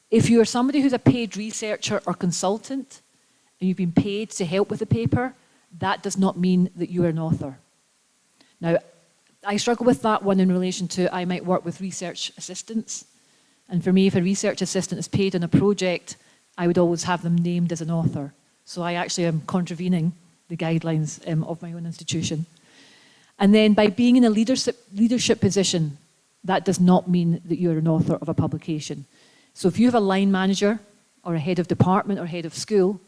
If you are somebody who's a paid researcher or consultant, and you've been paid to help with the paper, that does not mean that you are an author. Now, I struggle with that one in relation to I might work with research assistants. And for me, if a research assistant is paid on a project, I would always have them named as an author. So I actually am contravening the guidelines of my own institution. And then by being in a leadership position, that does not mean that you're an author of a publication. So if you have a line manager or a head of department or head of school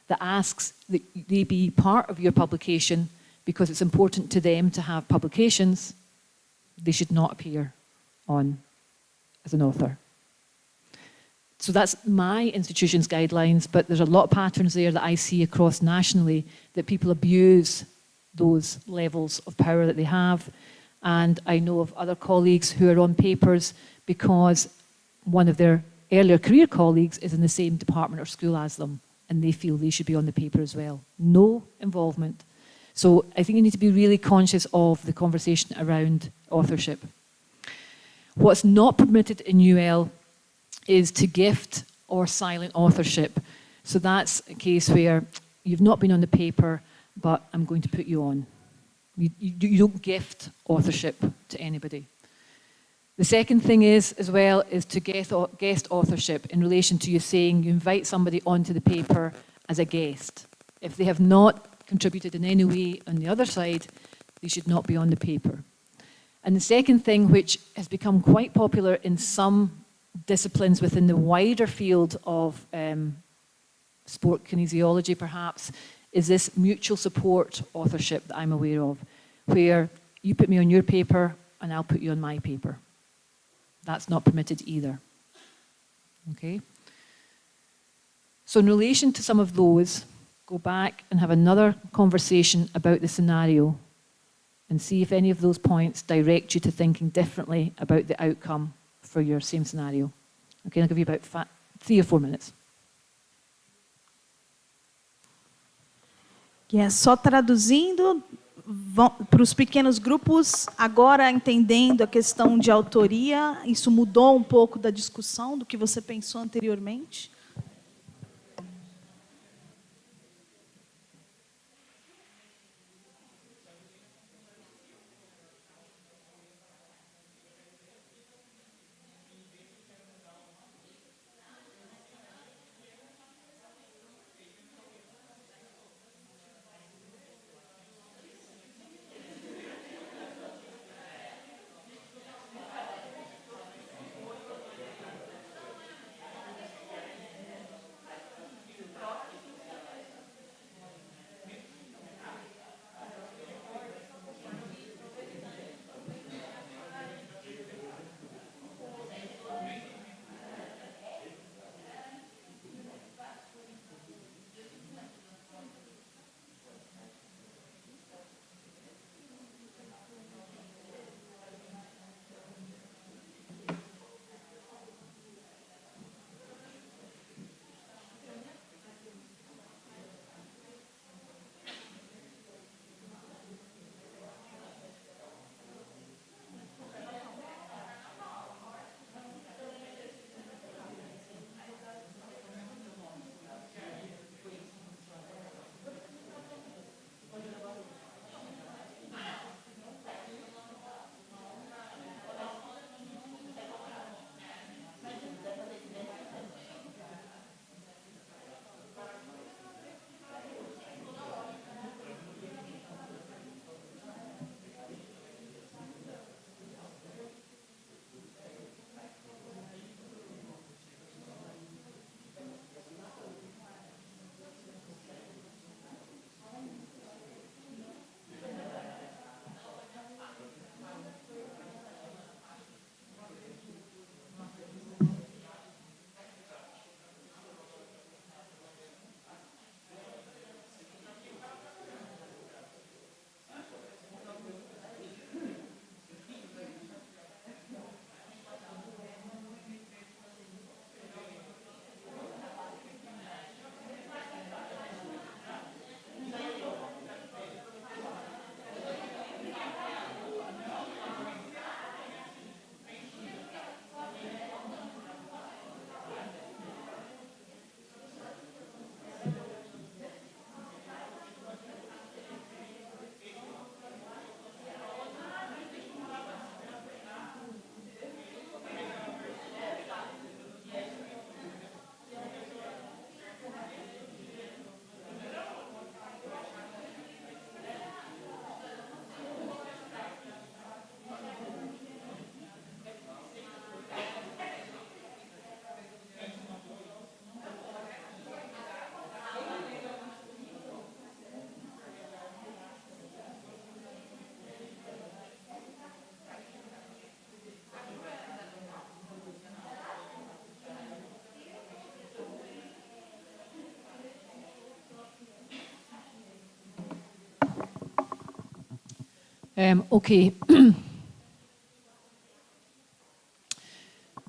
that asks that they be part of your publication because it's important to them to have publications, they should not appear on as an author. So that's my institution's guidelines, but there's a lot of patterns there that I see across nationally that people abuse those levels of power that they have. And I know of other colleagues who are on papers because one of their earlier career colleagues is in the same department or school as them, and they feel they should be on the paper as well. No involvement. So I think you need to be really conscious of the conversation around authorship. What's not permitted in UL is to gift or silent authorship. So that's a case where you've not been on the paper, but I'm going to put you on. You don't gift authorship to anybody. The second thing is, as well, is to guest authorship in relation to you saying you invite somebody onto the paper as a guest. If they have not contributed in any way on the other side, they should not be on the paper. And the second thing, which has become quite popular in some disciplines within the wider field of sport kinesiology, perhaps, is this mutual support authorship that I'm aware of, where you put me on your paper and I'll put you on my paper. That's not permitted either. Okay? So in relation to some of those, go back and have another conversation about the scenario and see if any of those points direct you to thinking differently about the outcome for your same scenario. Okay, I'll give you about 3 or 4 minutes. Yes, só traduzindo para os pequenos grupos, agora entendendo a questão de autoria, isso mudou um pouco da discussão do que você pensou anteriormente? Okay.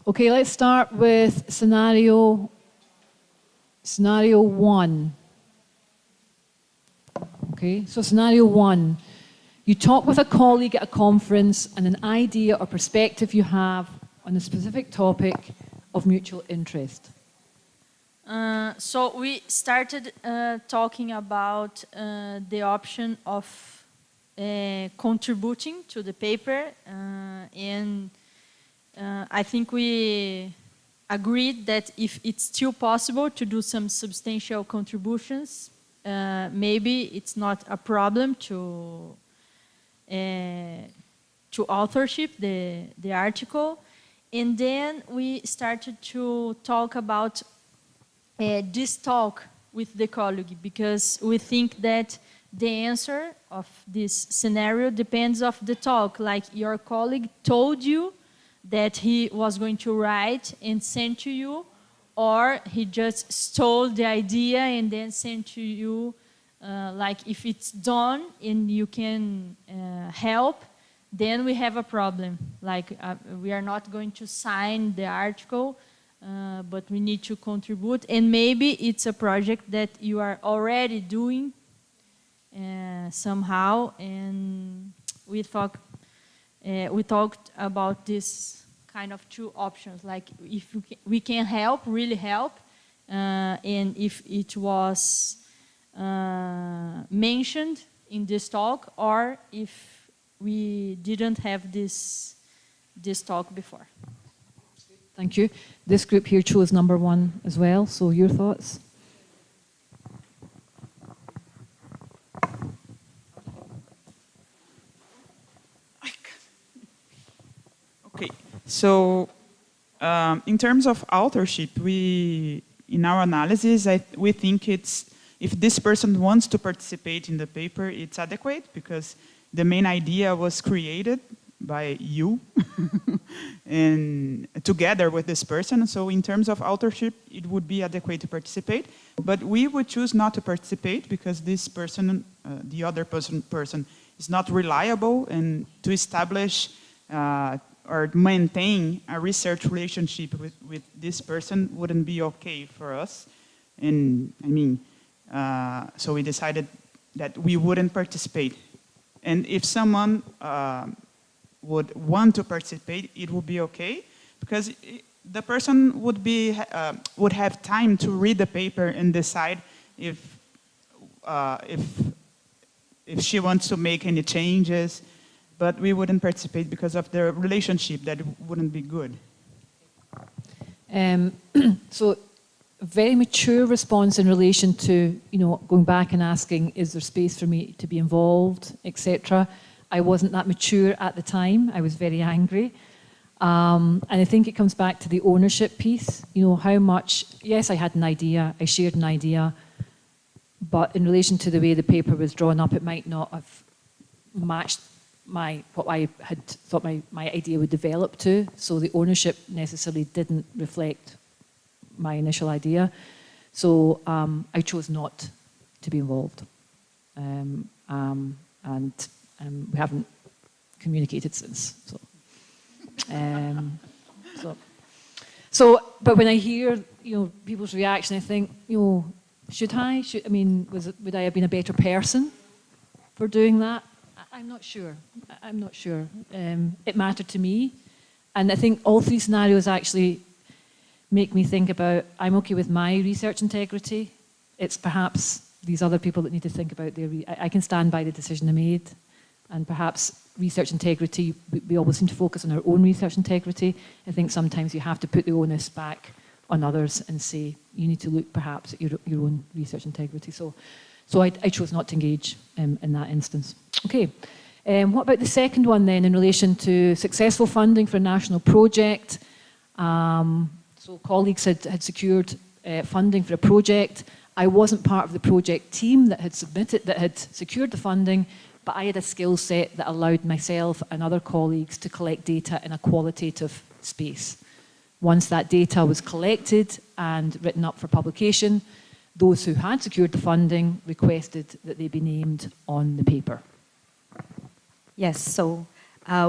Okay, let's start with scenario 1. Okay, so scenario 1. You talk with a colleague at a conference and an idea or perspective you have on a specific topic of mutual interest. So we started talking about the option of contributing to the paper, and I think we agreed that if it's still possible to do some substantial contributions, maybe it's not a problem to authorship the article. And then we started to talk about this talk with the colleague, because we think that the answer of this scenario depends on the talk. Like your colleague told you that he was going to write and send to you, or he just stole the idea and then sent to you. Like if it's done and you can help, then we have a problem. Like we are not going to sign the article, but we need to contribute. And maybe it's a project that you are already doing somehow. And we talked about this kind of two options. Like if we can help, really help, and if it was mentioned in this talk, or if we didn't have this talk before. Thank you. This group here chose number 1 as well, so your thoughts? Okay, so in terms of authorship, in our analysis, we think if this person wants to participate in the paper, it's adequate, because the main idea was created by you and together with this person. So in terms of authorship, it would be adequate to participate. But we would choose not to participate because this person, the other person is not reliable, and to establish or maintain a research relationship with this person wouldn't be okay for us. And I mean, so we decided that we wouldn't participate. And if someone would want to participate, it would be okay, because the person would have time to read the paper and decide if she wants to make any changes. But we wouldn't participate because of the relationship that wouldn't be good. So a very mature response in relation to, going back and asking, is there space for me to be involved, etc. I wasn't that mature at the time. I was very angry. And I think it comes back to the ownership piece. How much, yes, I had an idea, I shared an idea, but in relation to the way the paper was drawn up, it might not have matched what I had thought my idea would develop to. So the ownership necessarily didn't reflect my initial idea. So I chose not to be involved. And we haven't communicated since. But when I hear people's reaction, I think, should I? Would I have been a better person for doing that? I'm not sure. I'm not sure. It mattered to me. And I think all 3 scenarios actually make me think about, I'm okay with my research integrity. It's perhaps these other people that need to think about their, I can stand by the decision I made. And perhaps research integrity, we always seem to focus on our own research integrity. I think sometimes you have to put the onus back on others and say, you need to look perhaps at your own research integrity. So I chose not to engage in that instance. Okay, what about the second one then in relation to successful funding for a national project? So colleagues had secured funding for a project. I wasn't part of the project team that had secured the funding, but I had a skill set that allowed myself and other colleagues to collect data in a qualitative space. Once that data was collected and written up for publication, those who had secured the funding requested that they be named on the paper. Yes, so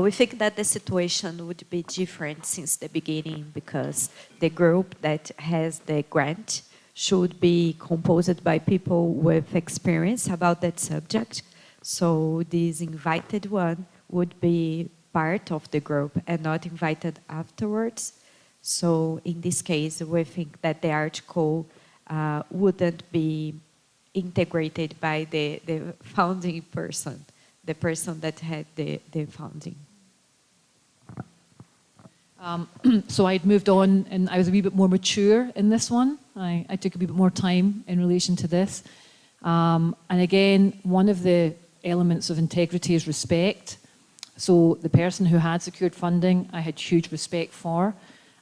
we think that the situation would be different since the beginning, because the group that has the grant should be composed by people with experience about that subject. So this invited one would be part of the group and not invited afterwards. So in this case, we think that the article wouldn't be integrated by the founding person, the person that had the founding. So I'd moved on and I was a wee bit more mature in this one. I took a wee bit more time in relation to this. And again, one of the elements of integrity is respect. So the person who had secured funding, I had huge respect for.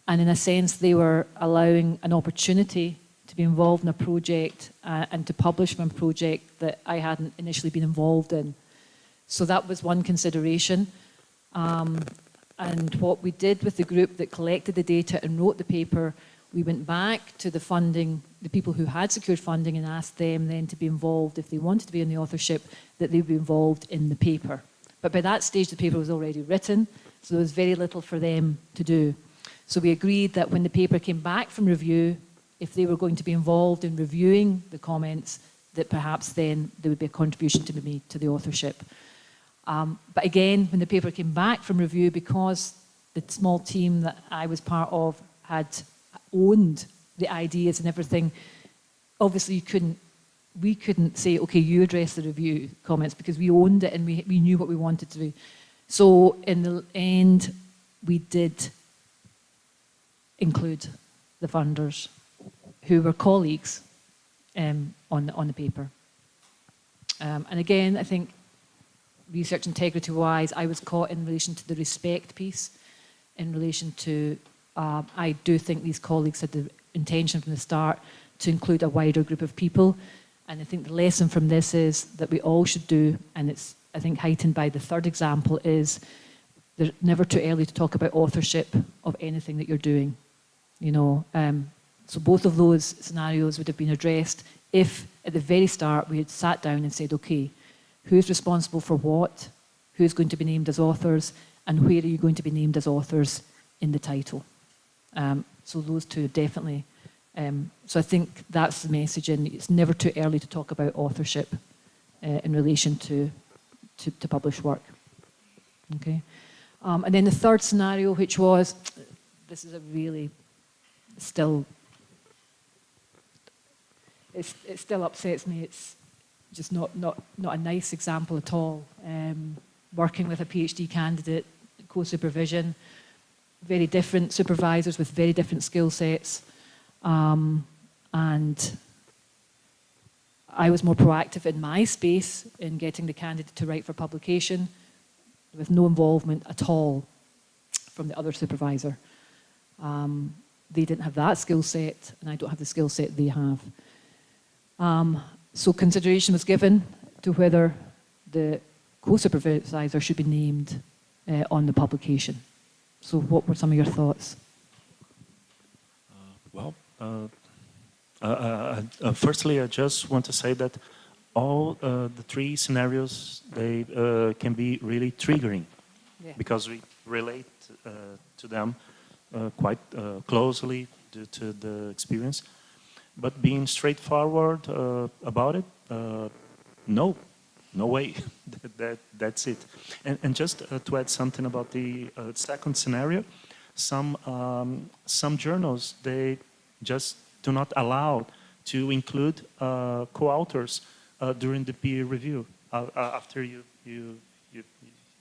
And in a sense, they were allowing an opportunity to be involved in a project and to publish from a project that I hadn't initially been involved in. So that was one consideration. And what we did with the group that collected the data and wrote the paper, we went back to the funding, the people who had secured funding, and asked them then to be involved, if they wanted to be in the authorship, that they would be involved in the paper. But by that stage, the paper was already written, so there was very little for them to do. So we agreed that when the paper came back from review, if they were going to be involved in reviewing the comments, that perhaps then there would be a contribution to be made to the authorship. But again, when the paper came back from review, because the small team that I was part of had owned the ideas and everything, obviously we couldn't say, okay, you address the review comments, because we owned it and we knew what we wanted to do. So in the end, we did include the funders who were colleagues on the paper. And again, I think research integrity-wise, I was caught in relation to the respect piece, in relation to, I do think these colleagues had the intention from the start to include a wider group of people. And I think the lesson from this is that we all should do, and it's, I think, heightened by the third example, is there's never too early to talk about authorship of anything that you're doing. You know, so both of those scenarios would have been addressed if, at the very start, we had sat down and said, okay, who's responsible for what, who's going to be named as authors, and where are you going to be named as authors in the title. So those two definitely. So I think that's the message, and it's never too early to talk about authorship in relation to published work. Okay. And then the third scenario, which was, this is a really still, it still upsets me. It's just not a nice example at all. Working with a PhD candidate, co-supervision, very different supervisors with very different skill sets. And I was more proactive in my space in getting the candidate to write for publication with no involvement at all from the other supervisor. They didn't have that skill set, and I don't have the skill set they have. So consideration was given to whether the co-supervisor should be named on the publication. So what were some of your thoughts? Firstly, I just want to say that all the three scenarios, they can be really triggering, because we relate to them quite closely due to the experience. But being straightforward about it, no way. That's it. And just to add something about the second scenario, some journals, they just do not allow to include co-authors during the peer review after you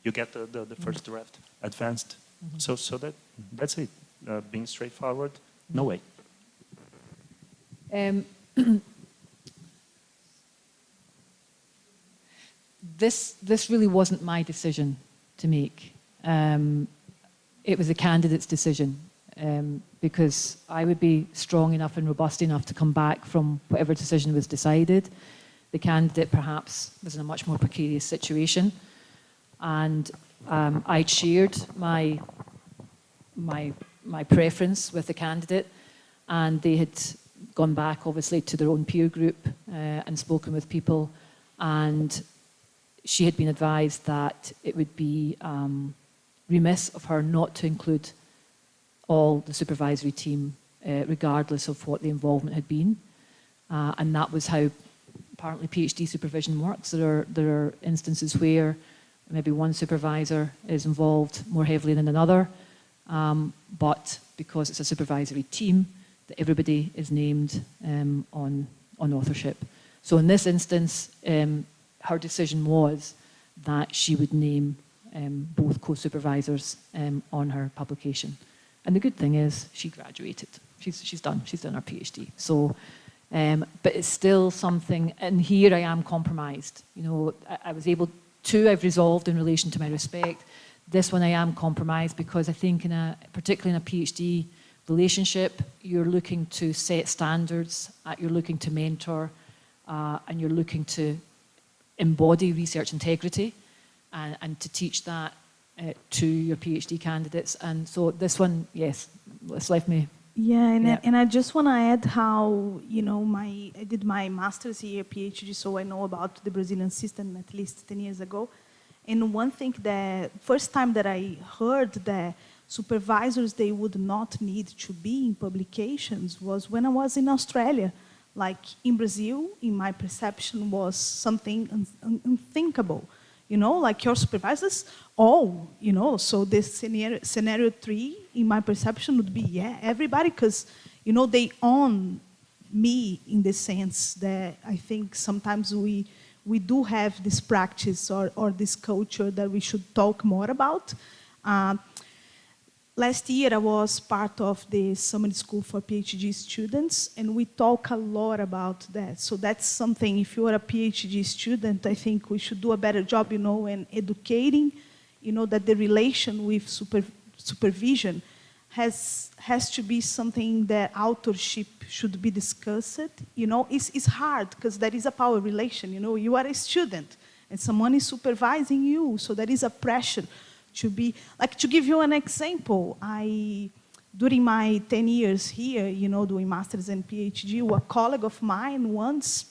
get the first draft advanced. Mm-hmm. So that's it. Being straightforward, no way. This really wasn't my decision to make. It was the candidate's decision, because I would be strong enough and robust enough to come back from whatever decision was decided. The candidate perhaps was in a much more precarious situation, and I shared my preference with the candidate, and they had gone back obviously to their own peer group and spoken with people, and she had been advised that it would be remiss of her not to include all the supervisory team regardless of what the involvement had been, and that was how apparently PhD supervision works. There are instances where maybe one supervisor is involved more heavily than another, but because it's a supervisory team, that everybody is named on authorship. So in this instance, her decision was that she would name both co-supervisors on her publication. And the good thing is she graduated. She's done her PhD. So, but it's still something, and here I am compromised. You know, I was able to, I've resolved in relation to my respect. This one I am compromised because I think particularly in a PhD relationship, you're looking to set standards, you're looking to mentor, and you're looking to embody research integrity and to teach that to your PhD candidates. And so this one, yes, it's left me. Yeah, and I just want to add how, you know, I did my master's here, PhD, so I know about the Brazilian system at least 10 years ago. And one thing that, first time that I heard that supervisors, they would not need to be in publications was when I was in Australia. Like in Brazil, in my perception, was something unthinkable. You know, like your supervisors, you know, so this scenario 3, in my perception, would be, yeah, everybody, because, you know, they own me in the sense that I think sometimes we do have this practice or this culture that we should talk more about. Last year, I was part of the summer school for PhD students, and we talk a lot about that. So that's something, if you are a PhD student, I think we should do a better job, you know, in educating, you know, that the relation with supervision has to be something that authorship should be discussed. You know, it's hard because there is a power relation, you know, you are a student and someone is supervising you, so there is a pressure to be, like, to give you an example, during my 10 years here, you know, doing master's and PhD, a colleague of mine once,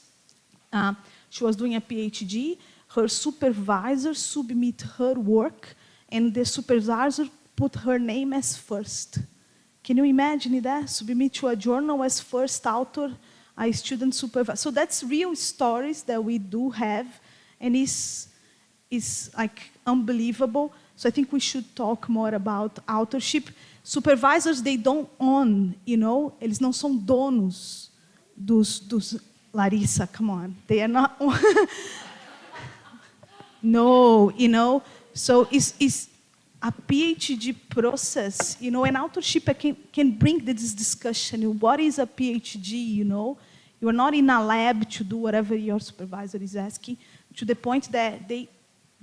she was doing a PhD, her supervisor submit her work, and the supervisor put her name as first. Can you imagine that? Submit to a journal as first author, a student supervisor. So that's real stories that we do have, and it's like unbelievable. So I think we should talk more about authorship. Supervisors, they don't own, you know, eles não são donos dos Larissa, come on. They are not, no, you know. So it's a PhD process, you know, and authorship can bring this discussion. What is a PhD, you know? You are not in a lab to do whatever your supervisor is asking, to the point that the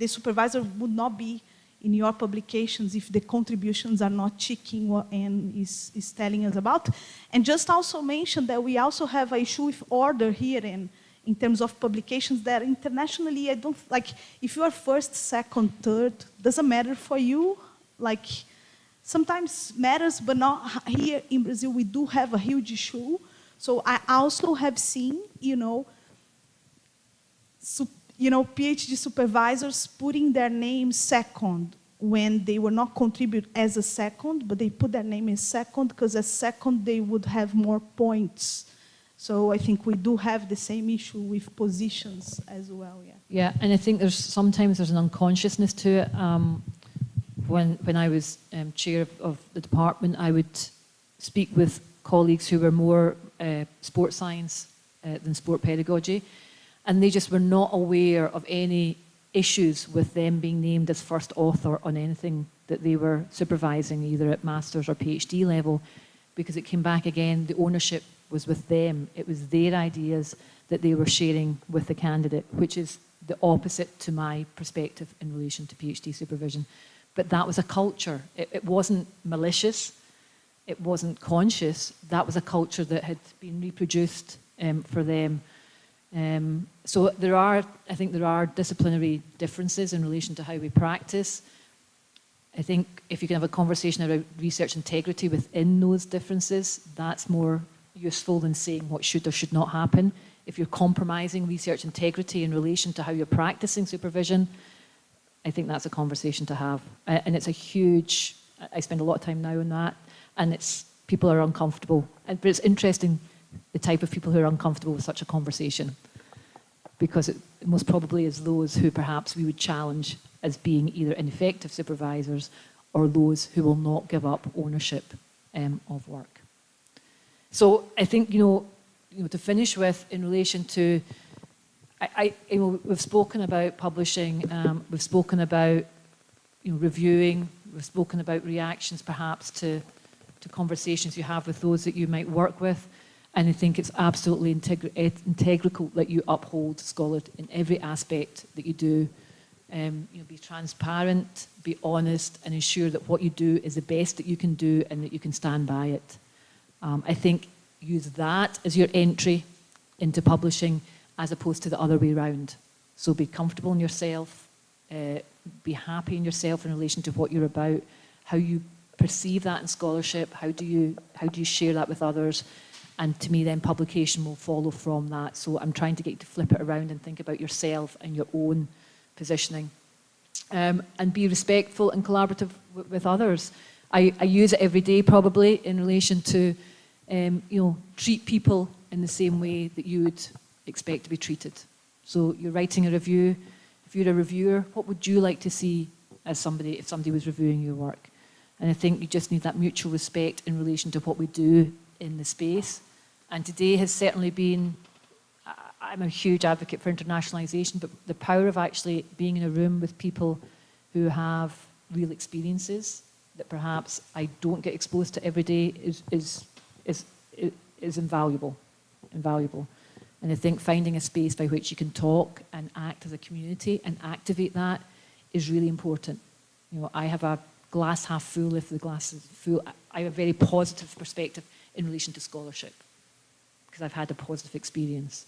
supervisor would not be in your publications if the contributions are not checking what Anne is telling us about. And just also mention that we also have an issue with order here in terms of publications that internationally, I don't, like, if you are first, second, third, doesn't matter for you. Like, sometimes matters, but not here in Brazil. We do have a huge issue. So I also have seen, you know, PhD supervisors putting their name second when they were not contribute as a second, but they put their name as second because as second they would have more points. So I think we do have the same issue with positions as well. Yeah. Yeah, and I think sometimes there's an unconsciousness to it. When I was chair of the department, I would speak with colleagues who were more sports science than sport pedagogy. And they just were not aware of any issues with them being named as first author on anything that they were supervising, either at master's or PhD level, because it came back again, the ownership was with them. It was their ideas that they were sharing with the candidate, which is the opposite to my perspective in relation to PhD supervision. But that was a culture. It wasn't malicious. It wasn't conscious. That was a culture that had been reproduced for them. So I think there are disciplinary differences in relation to how we practice. I think if you can have a conversation about research integrity within those differences, that's more useful than saying what should or should not happen. If you're compromising research integrity in relation to how you're practicing supervision, I think that's a conversation to have. And it's a huge, I spend a lot of time now on that, and people are uncomfortable. But it's interesting the type of people who are uncomfortable with such a conversation. because it most probably is those who perhaps we would challenge as being either ineffective supervisors or those who will not give up ownership of work. So I think, to finish with, in relation to, we've spoken about publishing, we've spoken about reviewing, we've spoken about reactions perhaps to conversations you have with those that you might work with, and I think it's absolutely integral that you uphold scholarship in every aspect that you do. Be transparent, be honest, and ensure that what you do is the best that you can do and that you can stand by it. I think use that as your entry into publishing as opposed to the other way around. So be comfortable in yourself, be happy in yourself in relation to what you're about, how you perceive that in scholarship, how do you share that with others, and to me then publication will follow from that. So I'm trying to get you to flip it around and think about yourself and your own positioning. And be respectful and collaborative with others. I use it every day probably in relation to treat people in the same way that you would expect to be treated. So you're writing a review. If you're a reviewer, what would you like to see as somebody, if somebody was reviewing your work? And I think you just need that mutual respect in relation to what we do in the space. And today has certainly been, I'm a huge advocate for internationalisation, but the power of actually being in a room with people who have real experiences that perhaps I don't get exposed to every day is invaluable. And I think finding a space by which you can talk and act as a community and activate that is really important. I have a glass half full. If the glass is full, I have a very positive perspective in relation to scholarship because I've had a positive experience.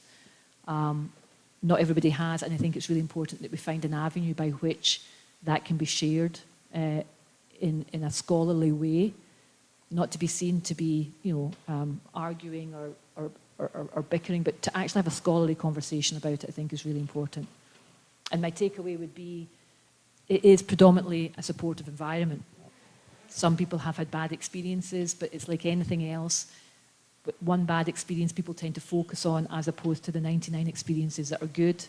Not everybody has, and I think it's really important that we find an avenue by which that can be shared in a scholarly way, not to be seen to be, arguing or bickering, but to actually have a scholarly conversation about it, I think is really important. And my takeaway would be, it is predominantly a supportive environment. Some people have had bad experiences, but it's like anything else. But one bad experience people tend to focus on as opposed to the 99 experiences that are good.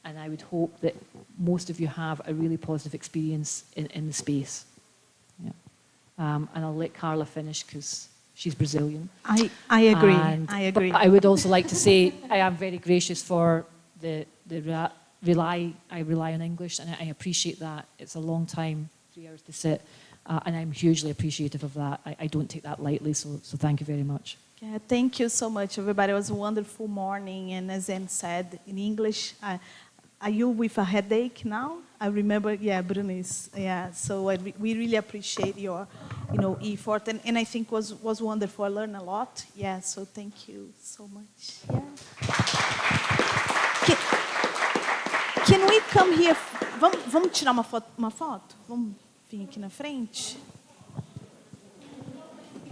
And I would hope that most of you have a really positive experience in the space. Yeah. And I'll let Carla finish because she's Brazilian. I agree. I agree. But I would also like to say I am very gracious for I rely on English, and I appreciate that. It's a long time, 3 hours to sit, and I'm hugely appreciative of that. I don't take that lightly, so thank you very much. Yeah, thank you so much, everybody. It was a wonderful morning, and as Anne said in English, are you with a headache now? I remember, yeah, Brunis. Yeah, so we really appreciate your, effort, and I think was wonderful. I learned a lot. Yeah, so thank you so much. Yeah. Can we come here? Vamos tirar uma foto? Vamos vir aqui na frente?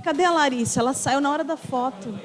Cadê a Larissa? Ela saiu na hora da foto.